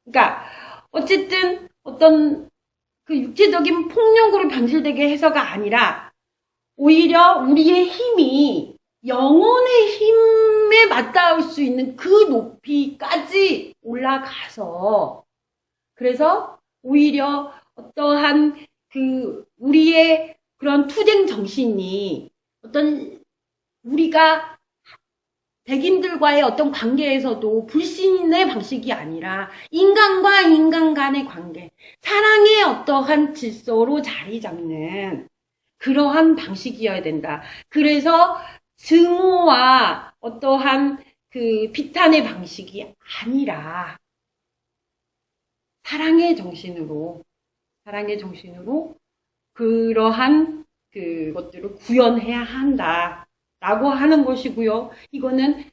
그러니까 어쨌든 어떤 육체적인 폭력으로 변질되게 해서가 아니라 오히려 우리의 힘이 영혼의 힘에 맞닿을 수 있는 그 높이까지 올라가서 그래서 오히려 어떠한 우리의 그런 투쟁 정신이 우리가 백인들과의 어떤 관계에서도 불신의 방식이 아니라 인간과 인간 간의 관계, 사랑의 어떠한 질서로 자리 잡는 그러한 방식이어야 된다. 그래서 증오와 어떠한 비탄의 방식이 아니라 사랑의 정신으로 그러한 그것들을 구현해야 한다라고 하는 것이고요. 이거는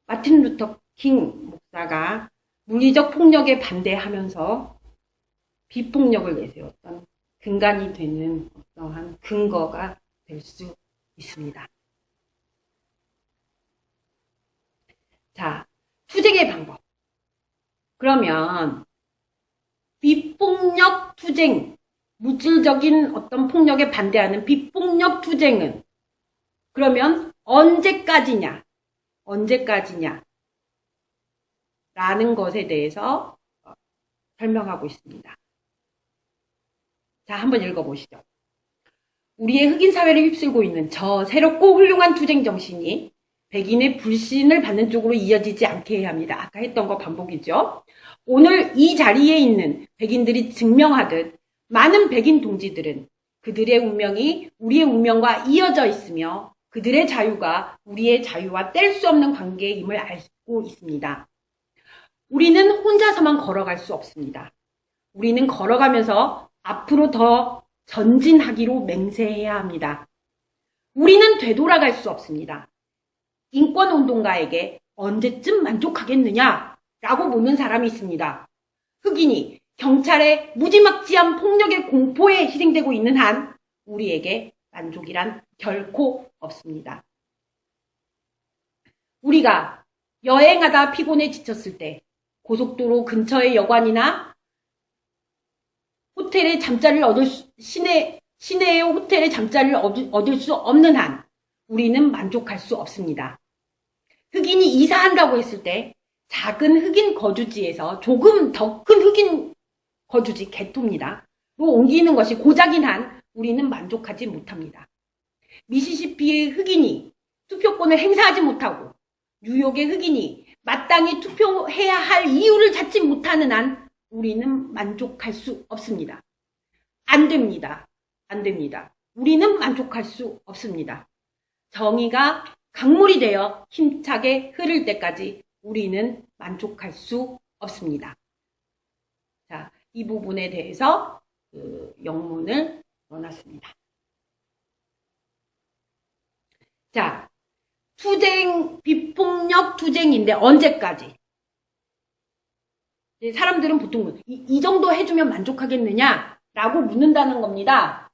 마틴 루터 킹 목사가 물리적 폭력에 반대하면서 비폭력을 내세웠던 근간이 되는 어떠한 근거가 될 수 있습니다. 자, 투쟁의 방법. 그러면 비폭력 투쟁, 물질적인 어떤 폭력에 반대하는 비폭력 투쟁은 그러면 언제까지냐 라는 것에 대해서 설명하고 있습니다. 자, 한번 읽어보시죠. 우리의 흑인 사회를 휩쓸고 있는 저 새롭고 훌륭한 투쟁 정신이 백인의 불신을 받는 쪽으로 이어지지 않게 해야 합니다. 아까 했던 거 반복이죠. 오늘 이 자리에 있는 백인들이 증명하듯 많은 백인 동지들은 그들의 운명이 우리의 운명과 이어져 있으며 그들의 자유가 우리의 자유와 뗄 수 없는 관계임을 알고 있습니다. 우리는 혼자서만 걸어갈 수 없습니다. 우리는 걸어가면서 앞으로 더 전진하기로 맹세해야 합니다. 우리는 되돌아갈 수 없습니다. 인권운동가에게 언제쯤 만족하겠느냐라고 묻는 사람이 있습니다. 흑인이 경찰의 무지막지한 폭력의 공포에 희생되고 있는 한 우리에게 만족이란 결코 없습니다. 우리가 여행하다 피곤해 지쳤을 때 고속도로 근처의 여관이나 호텔의 잠자리를 시내의 호텔의 잠자리를 얻을 수 없는 한 우리는 만족할 수 없습니다. 흑인이 이사한다고 했을 때 작은 흑인 거주지에서 조금 더 큰 흑인 거주지 개토입니다. 로 옮기는 것이 고작인 한 우리는 만족하지 못합니다. 미시시피의 흑인이 투표권을 행사하지 못하고 뉴욕의 흑인이 마땅히 투표해야 할 이유를 찾지 못하는 한 우리는 만족할 수 없습니다. 안 됩니다. 우리는 만족할 수 없습니다. 정의가 강물이 되어 힘차게 흐를 때까지 우리는 만족할 수 없습니다. 자, 이 부분에 대해서 영문을 넣어놨습니다. 자, 비폭력 투쟁인데 언제까지? 사람들은 보통 이 정도 해주면 만족하겠느냐라고 묻는다는 겁니다.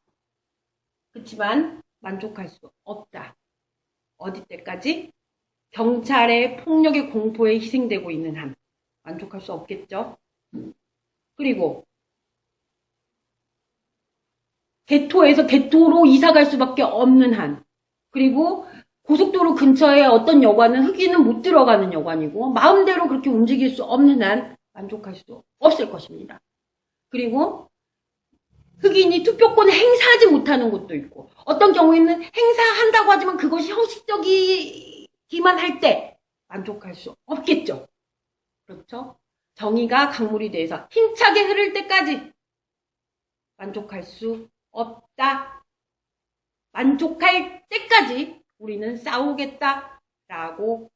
그렇지만 만족할 수 없다. 어디 때까지? 경찰의 폭력의 공포에 희생되고 있는 한 만족할 수 없겠죠. 그리고 개토에서 개토로 이사갈 수밖에 없는 한, 그리고 고속도로 근처에 어떤 여관은 흑인은 못 들어가는 여관이고 마음대로 그렇게 움직일 수 없는 한 만족할 수 없을 것입니다. 그리고 흑인이 투표권을 행사하지 못하는 곳도 있고 어떤 경우에는 행사한다고 하지만 그것이 형식적이기만 할 때 만족할 수 없겠죠. 그렇죠? 정의가 강물이 돼서 힘차게 흐를 때까지 만족할 수 없다. 만족할 때까지 우리는 싸우겠다라고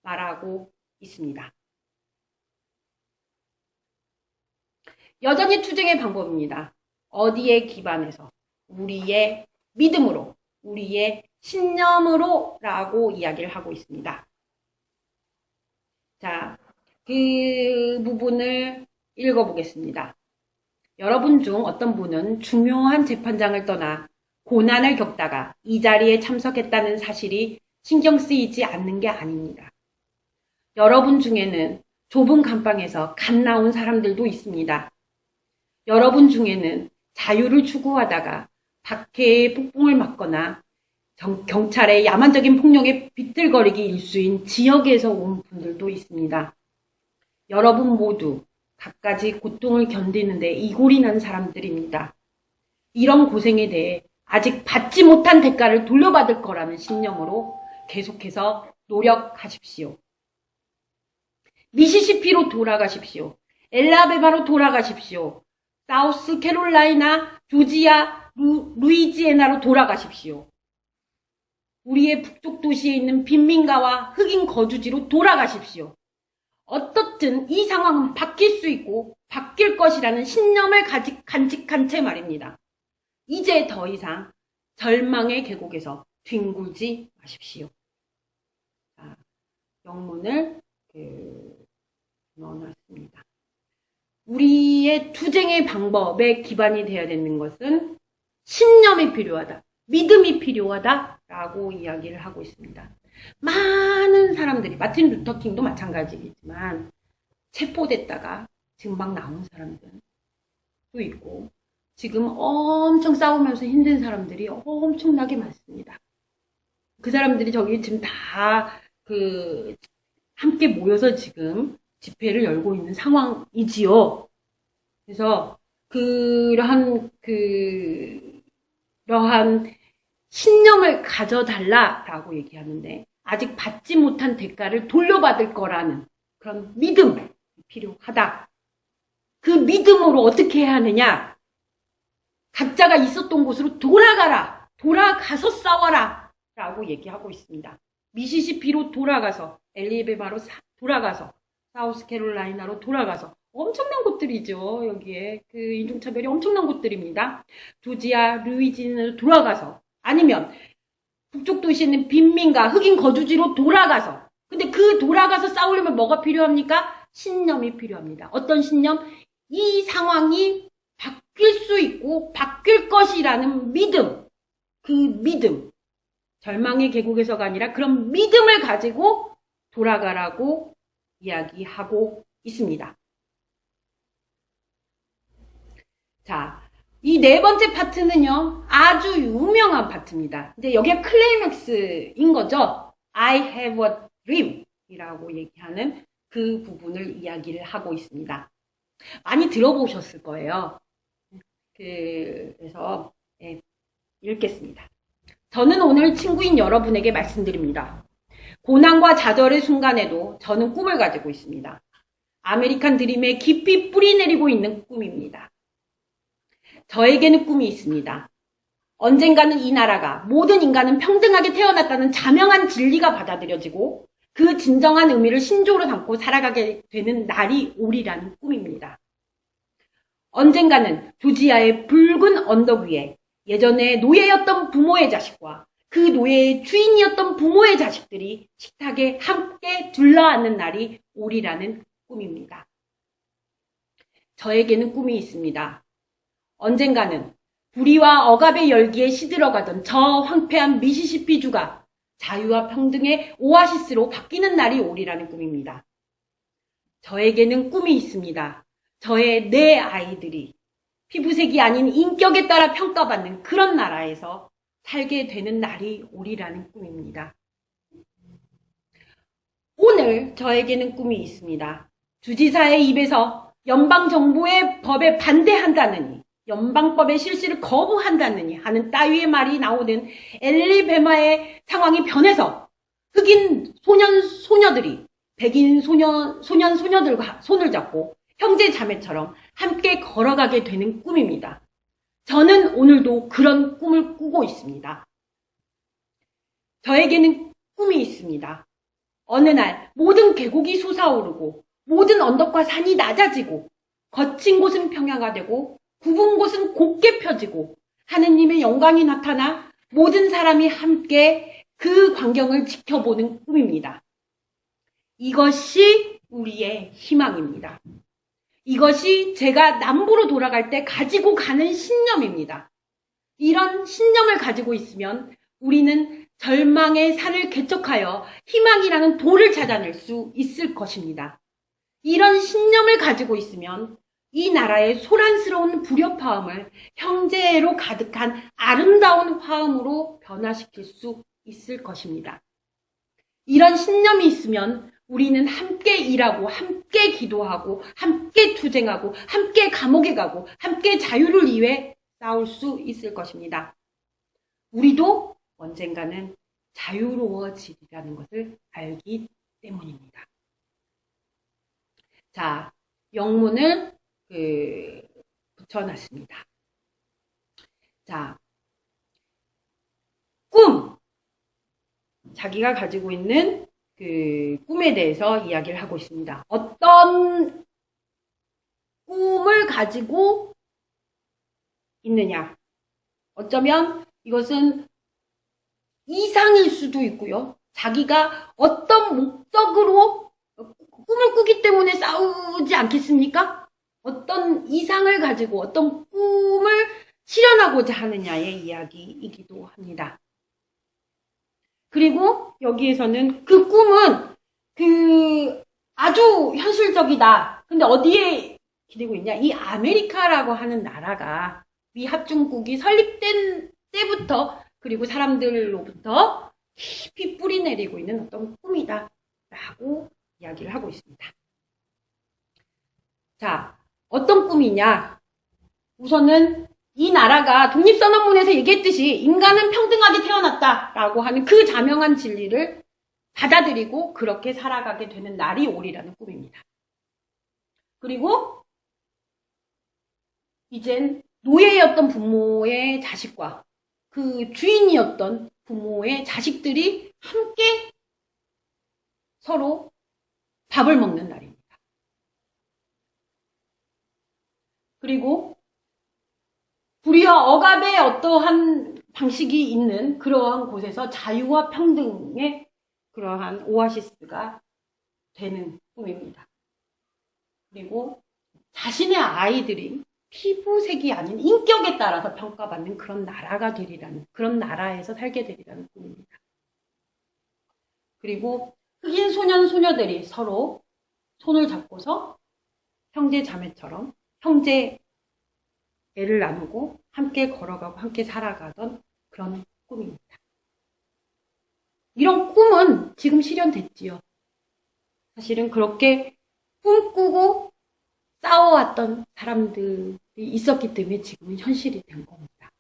말하고 있습니다. 여전히 투쟁의 방법입니다. 어디에 기반해서? 우리의 믿음으로, 우리의 신념으로 라고 이야기를 하고 있습니다. 자, 그 부분을 읽어보겠습니다. 여러분 중 어떤 분은 중요한 재판장을 떠나 고난을 겪다가 이 자리에 참석했다는 사실이 신경 쓰이지 않는 게 아닙니다. 여러분 중에는 좁은 감방에서 갓 나온 사람들도 있습니다. 여러분 중에는 자유를 추구하다가 박해의 폭풍을 맞거나 경찰의 야만적인 폭력에 비틀거리기 일수인 지역에서 온 분들도 있습니다. 여러분 모두 갖가지 고통을 견디는데 이골이 난 사람들입니다. 이런 고생에 대해 아직 받지 못한 대가를 돌려받을 거라는 신념으로 계속해서 노력하십시오. 미시시피로 돌아가십시오. 엘라베마로 돌아가십시오. 사우스캐롤라이나, 조지아, 루이지애나로 돌아가십시오. 우리의 북쪽 도시에 있는 빈민가와 흑인 거주지로 돌아가십시오. 어떻든 이 상황은 바뀔 수 있고 바뀔 것이라는 신념을 간직한 채 말입니다. 이제 더 이상 절망의 계곡에서 뒹굴지 마십시오. 자, 영문을 넣어놨습니다. 우리의 투쟁의 방법에 기반이 되어야 되는 것은 신념이 필요하다. 믿음이 필요하다라고 이야기를 하고 있습니다. 많은 사람들이, 마틴 루터킹도 마찬가지겠지만 체포됐다가 지금 막 나온 사람들도 있고 지금 엄청 싸우면서 힘든 사람들이 엄청나게 많습니다. 그 사람들이 저기 지금 다 함께 모여서 지금 집회를 열고 있는 상황이지요. 그래서 그러한 신념을 가져달라라고 얘기하는데 아직 받지 못한 대가를 돌려받을 거라는 그런 믿음이 필요하다. 그 믿음으로 어떻게 해야 하느냐? 각자가 있었던 곳으로 돌아가라. 돌아가서 싸워라. 라고 얘기하고 있습니다. 미시시피로 돌아가서, 엘리베마로 돌아가서, 사우스캐롤라이나로 돌아가서 엄청난 곳들이죠. 여기에 인종차별이 엄청난 곳들입니다. 조지아, 루이지애나로 돌아가서 아니면 북쪽 도시에 있는 빈민가, 흑인 거주지로 돌아가서 근데 그 돌아가서 싸우려면 뭐가 필요합니까? 신념이 필요합니다. 어떤 신념? 이 상황이 바뀔 수 있고 바뀔 것이라는 믿음. 그 믿음. 절망의 계곡에서가 아니라 그런 믿음을 가지고 돌아가라고 이야기하고 있습니다. 자, 이 네 번째 파트는요, 아주 유명한 파트입니다. 근데 여기가 클라이맥스인 거죠. I have a dream 이라고 얘기하는 그 부분을 이야기를 하고 있습니다. 많이 들어보셨을 거예요. 그래서 읽겠습니다. 저는 오늘 친구인 여러분에게 말씀드립니다. 고난과 좌절의 순간에도 저는 꿈을 가지고 있습니다. 아메리칸 드림에 깊이 뿌리내리고 있는 꿈입니다. 저에게는 꿈이 있습니다. 언젠가는 이 나라가 모든 인간은 평등하게 태어났다는 자명한 진리가 받아들여지고 그 진정한 의미를 신조로 담고 살아가게 되는 날이 오리라는 꿈입니다. 언젠가는 조지아의 붉은 언덕 위에 예전에 노예였던 부모의 자식과 그 노예의 주인이었던 부모의 자식들이 식탁에 함께 둘러앉는 날이 오리라는 꿈입니다. 저에게는 꿈이 있습니다. 언젠가는 불의와 억압의 열기에 시들어가던 저 황폐한 미시시피주가 자유와 평등의 오아시스로 바뀌는 날이 오리라는 꿈입니다. 저에게는 꿈이 있습니다. 저의 내 아이들이 피부색이 아닌 인격에 따라 평가받는 그런 나라에서 살게 되는 날이 오리라는 꿈입니다. 오늘 저에게는 꿈이 있습니다. 주지사의 입에서 연방정부의 법에 반대한다느니 연방법의 실시를 거부한다느니 하는 따위의 말이 나오는 엘리베마의 상황이 변해서 흑인 소녀들이 백인 소년들과 손을 잡고 형제 자매처럼 함께 걸어가게 되는 꿈입니다. 저는 오늘도 그런 꿈을 꾸고 있습니다. 저에게는 꿈이 있습니다. 어느 날 모든 계곡이 솟아오르고 모든 언덕과 산이 낮아지고 거친 곳은 평야가 되고 굽은 곳은 곧게 펴지고 하느님의 영광이 나타나 모든 사람이 함께 그 광경을 지켜보는 꿈입니다. 이것이 우리의 희망입니다. 이것이 제가 남부로 돌아갈 때 가지고 가는 신념입니다. 이런 신념을 가지고 있으면 우리는 절망의 산을 개척하여 희망이라는 돌을 찾아낼 수 있을 것입니다. 이런 신념을 가지고 있으면 이 나라의 소란스러운 불협화음을 형제애로 가득한 아름다운 화음으로 변화시킬 수 있을 것입니다. 이런 신념이 있으면 우리는 함께 일하고 함께 기도하고 함께 투쟁하고 함께 감옥에 가고 함께 자유를 위해 싸울 수 있을 것입니다. 우리도 언젠가는 자유로워지리라는 것을 알기 때문입니다. 자, 영문을 붙여놨습니다. 자, 꿈. 자기가 가지고 있는 그 꿈에 대해서 이야기를 하고 있습니다. 어떤 꿈을 가지고 있느냐. 어쩌면 이것은 이상일 수도 있고요. 자기가 어떤 목적으로 꿈을 꾸기 때문에 싸우지 않겠습니까? 어떤 이상을 가지고 어떤 꿈을 실현하고자 하느냐의 이야기이기도 합니다. 그리고 여기에서는 그 꿈은 아주 현실적이다. 근데 어디에 기대고 있냐? 이 아메리카라고 하는 나라가 미합중국이 설립된 때부터 그리고 사람들로부터 깊이 뿌리 내리고 있는 어떤 꿈이다 라고 이야기를 하고 있습니다. 자, 어떤 꿈이냐? 우선은 이 나라가 독립선언문에서 얘기했듯이 인간은 평등하게 태어났다라고 하는 그 자명한 진리를 받아들이고 그렇게 살아가게 되는 날이 오리라는 꿈입니다. 그리고 이젠 노예였던 부모의 자식과 그 주인이었던 부모의 자식들이 함께 서로 밥을 먹는 날입니다. 그리고 불의와 억압의 어떠한 방식이 있는 그러한 곳에서 자유와 평등의 그러한 오아시스가 되는 꿈입니다. 그리고 자신의 아이들이 피부색이 아닌 인격에 따라서 평가받는 그런 나라가 되리라는, 그런 나라에서 살게 되리라는 꿈입니다. 그리고 흑인 소년, 소녀들이 서로 손을 잡고서 형제 자매처럼 형제 애를 나누고 함께 걸어가고 함께 살아가던 그런 꿈입니다. 이런 꿈은 지금 실현됐지요. 사실은 그렇게 꿈꾸고 싸워왔던 사람들이 있었기 때문에 지금은 현실이 된 겁니다.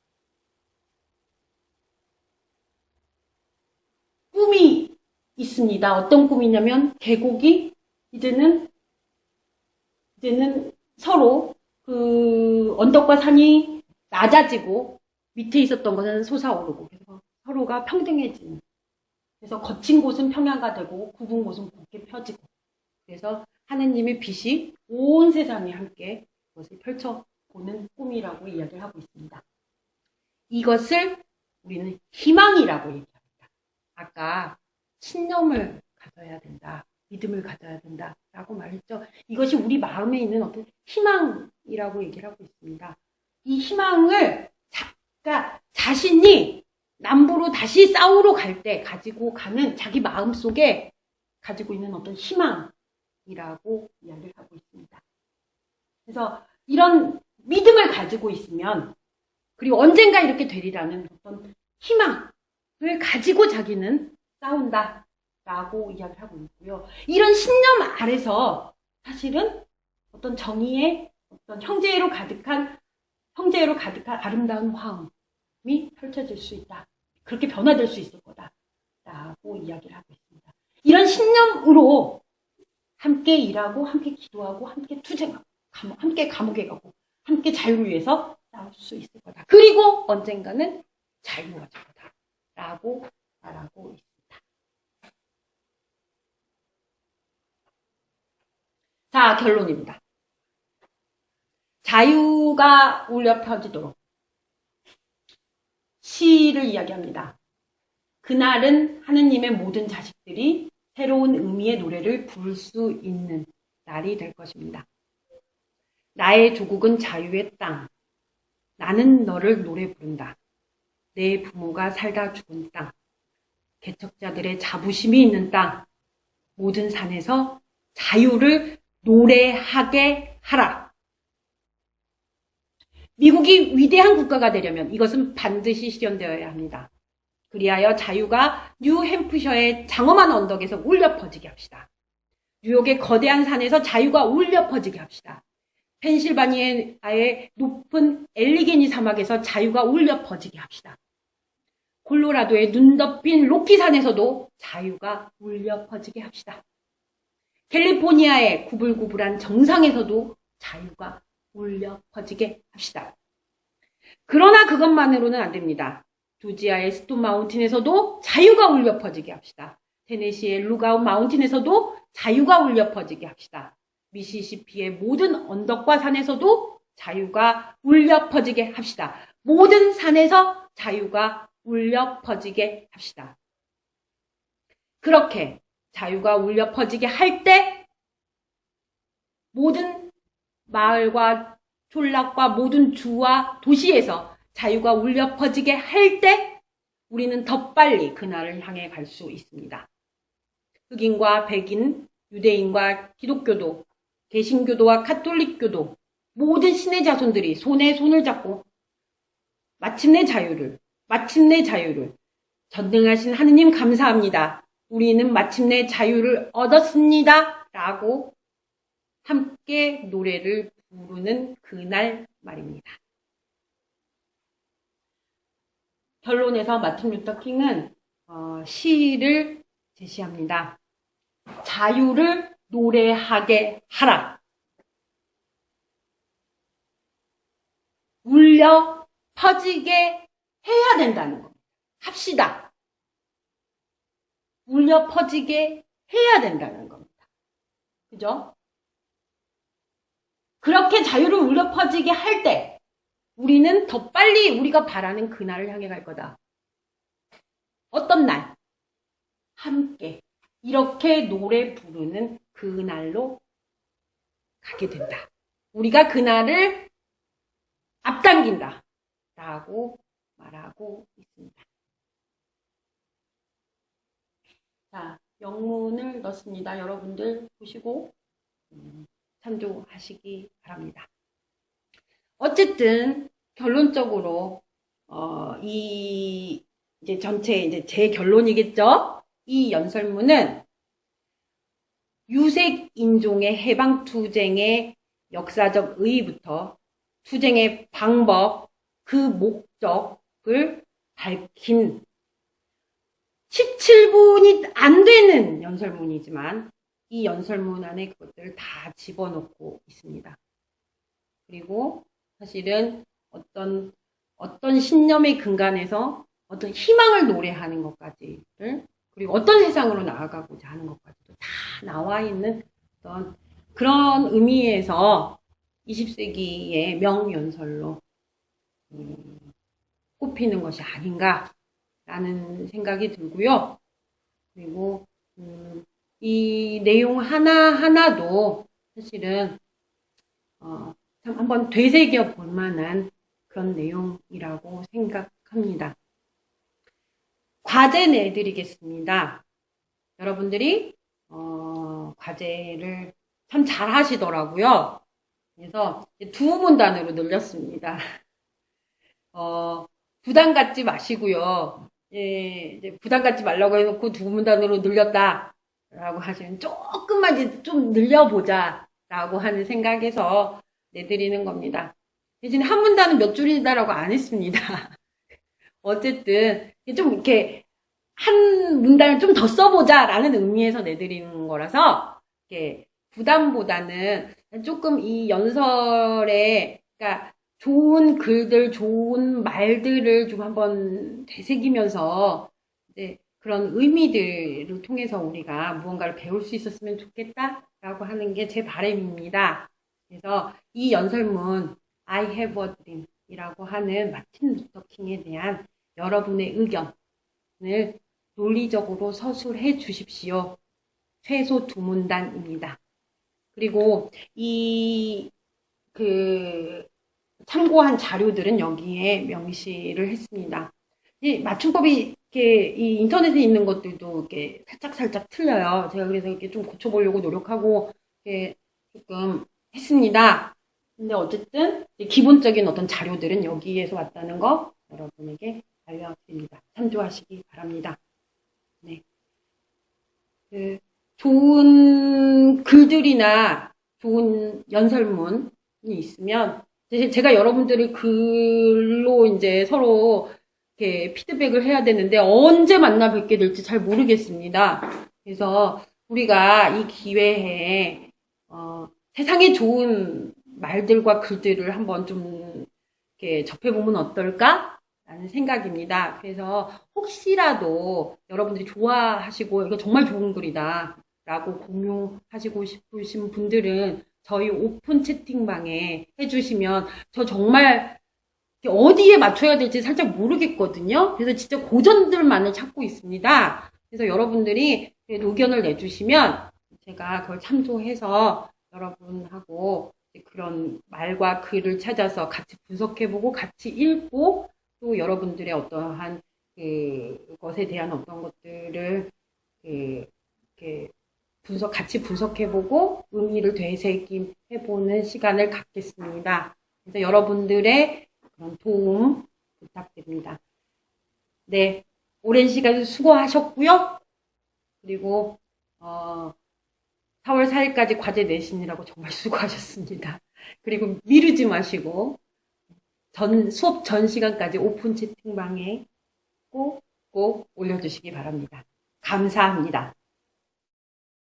꿈이 있습니다. 어떤 꿈이냐면 계곡이 이제는 서로 그 언덕과 산이 낮아지고 밑에 있었던 것은 솟아오르고 그래서 서로가 평등해지는, 그래서 거친 곳은 평야가 되고 굽은 곳은 곱게 펴지고, 그래서 하느님의 빛이 온 세상에 함께 그것을 펼쳐보는 꿈이라고 이야기를 하고 있습니다. 이것을 우리는 희망이라고 얘기합니다. 아까 신념을 가져야 된다, 믿음을 가져야 된다라고 말했죠. 이것이 우리 마음에 있는 어떤 희망이라고 얘기를 하고 있습니다. 이 희망을 자신이 남부로 다시 싸우러 갈 때 가지고 가는 자기 마음 속에 가지고 있는 어떤 희망이라고 이야기를 하고 있습니다. 그래서 이런 믿음을 가지고 있으면, 그리고 언젠가 이렇게 되리라는 어떤 희망을 가지고 자기는 싸운다 라고 이야기를 하고 있고요. 이런 신념 아래서 사실은 어떤 정의의 어떤 형제로 가득한 아름다운 화음이 펼쳐질 수 있다. 그렇게 변화될 수 있을 거다 라고 이야기를 하고 있습니다. 이런 신념으로 함께 일하고 함께 기도하고 함께 투쟁하고 함께 감옥에 가고 함께 자유를 위해서 싸울 수 있을 거다. 그리고 언젠가는 자유로워질 거다 라고 말하고 있습니다. 자, 결론입니다. 자유가 울려 퍼지도록 시를 이야기합니다. 그날은 하느님의 모든 자식들이 새로운 의미의 노래를 부를 수 있는 날이 될 것입니다. 나의 조국은 자유의 땅. 나는 너를 노래 부른다. 내 부모가 살다 죽은 땅. 개척자들의 자부심이 있는 땅. 모든 산에서 자유를 노래하게 하라. 미국이 위대한 국가가 되려면 이것은 반드시 실현되어야 합니다. 그리하여 자유가 뉴햄프셔의 장엄한 언덕에서 울려 퍼지게 합시다. 뉴욕의 거대한 산에서 자유가 울려 퍼지게 합시다. 펜실바니아의 높은 엘리게니 사막에서 자유가 울려 퍼지게 합시다. 콜로라도의 눈 덮인 로키산에서도 자유가 울려 퍼지게 합시다. 캘리포니아의 구불구불한 정상에서도 자유가 울려 퍼지게 합시다. 그러나 그것만으로는 안 됩니다. 조지아의 스톤 마운틴에서도 자유가 울려 퍼지게 합시다. 테네시의 루가웃 마운틴에서도 자유가 울려 퍼지게 합시다. 미시시피의 모든 언덕과 산에서도 자유가 울려 퍼지게 합시다. 모든 산에서 자유가 울려 퍼지게 합시다. 그렇게 자유가 울려 퍼지게 할 때 모든 마을과 촌락과 모든 주와 도시에서 자유가 울려 퍼지게 할 때 우리는 더 빨리 그날을 향해 갈 수 있습니다. 흑인과 백인, 유대인과 기독교도, 개신교도와 카톨릭교도 모든 신의 자손들이 손에 손을 잡고 마침내 자유를 전능하신 하느님 감사합니다. 우리는 마침내 자유를 얻었습니다. 라고 함께 노래를 부르는 그날 말입니다. 결론에서 마틴 루터 킹은 시를 제시합니다. 자유를 노래하게 하라. 울려 퍼지게 해야 된다는 겁니다. 합시다. 울려 퍼지게 해야 된다는 겁니다. 그죠? 그렇게 자유를 울려 퍼지게 할 때 우리는 더 빨리 우리가 바라는 그날을 향해 갈 거다. 어떤 날? 함께 이렇게 노래 부르는 그날로 가게 된다. 우리가 그날을 앞당긴다. 라고 말하고 있습니다. 자, 영문을 넣습니다. 여러분들 보시고 참조하시기 바랍니다. 어쨌든 결론적으로 이 이제 전체 이제 제 결론이겠죠. 이 연설문은 유색 인종의 해방 투쟁의 역사적 의의부터 투쟁의 방법, 그 목적을 밝힌 17분이 안 되는 연설문이지만 이 연설문 안에 그것들을 다 집어넣고 있습니다. 그리고 사실은 어떤 신념의 근간에서 어떤 희망을 노래하는 것까지를 그리고 어떤 세상으로 나아가고자 하는 것까지도 다 나와 있는 어떤 그런 의미에서 20세기의 명연설로 꼽히는 것이 아닌가라는 생각이 들고요. 그리고 이 내용 하나하나도 사실은 참 한번 되새겨 볼 만한 그런 내용이라고 생각합니다. 과제 내드리겠습니다. 여러분들이 과제를 참 잘 하시더라고요. 그래서 두 문단으로 늘렸습니다. 부담 갖지 마시고요. 이제 부담 갖지 말라고 해놓고 두 문단으로 늘렸다라고 하시면 조금만 이제 좀 늘려보자라고 하는 생각에서 내드리는 겁니다. 대신 한 문단은 몇 줄이다라고 안 했습니다. 어쨌든 좀 이렇게 한 문단을 좀 더 써보자라는 의미에서 내드리는 거라서 이렇게 부담보다는 조금 이 연설에 그러니까 좋은 글들, 좋은 말들을 좀 한번 되새기면서 이제 그런 의미들을 통해서 우리가 무언가를 배울 수 있었으면 좋겠다라고 하는 게 제 바람입니다. 그래서 이 연설문 I have a dream 이라고 하는 마틴 루터 킹에 대한 여러분의 의견을 논리적으로 서술해 주십시오. 최소 두 문단입니다. 그리고 참고한 자료들은 여기에 명시를 했습니다. 이 맞춤법이 이렇게 이 인터넷에 있는 것들도 이렇게 살짝 틀려요. 제가 그래서 이렇게 좀 고쳐보려고 노력하고 이렇게 조금 했습니다. 근데 어쨌든 기본적인 어떤 자료들은 여기에서 왔다는 거 여러분에게 알려드립니다. 참조하시기 바랍니다. 네. 좋은 글들이나 좋은 연설문 있으면 제가 여러분들이 글로 이제 서로 이렇게 피드백을 해야 되는데 언제 만나 뵙게 될지 잘 모르겠습니다. 그래서 우리가 이 기회에 세상에 좋은 말들과 글들을 한번 좀 이렇게 접해보면 어떨까? 라는 생각입니다. 그래서 혹시라도 여러분들이 좋아하시고 이거 정말 좋은 글이다 라고 공유하시고 싶으신 분들은 저희 오픈 채팅방에 해주시면 저 정말 어디에 맞춰야 될지 살짝 모르겠거든요. 그래서 진짜 고전들만을 찾고 있습니다. 그래서 여러분들이 의견을 내주시면 제가 그걸 참조해서 여러분하고 그런 말과 글을 찾아서 같이 분석해보고 같이 읽고 또 여러분들의 어떠한 것에 대한 어떤 것들을 이렇게 같이 분석해보고 의미를 되새김해보는 시간을 갖겠습니다. 그래서 여러분들의 그런 도움 부탁드립니다. 네, 오랜 시간 수고하셨고요. 그리고 4월 4일까지 과제 내시느라고 정말 수고하셨습니다. 그리고 미루지 마시고 수업 전 시간까지 오픈 채팅방에 꼭 올려주시기 바랍니다. 감사합니다.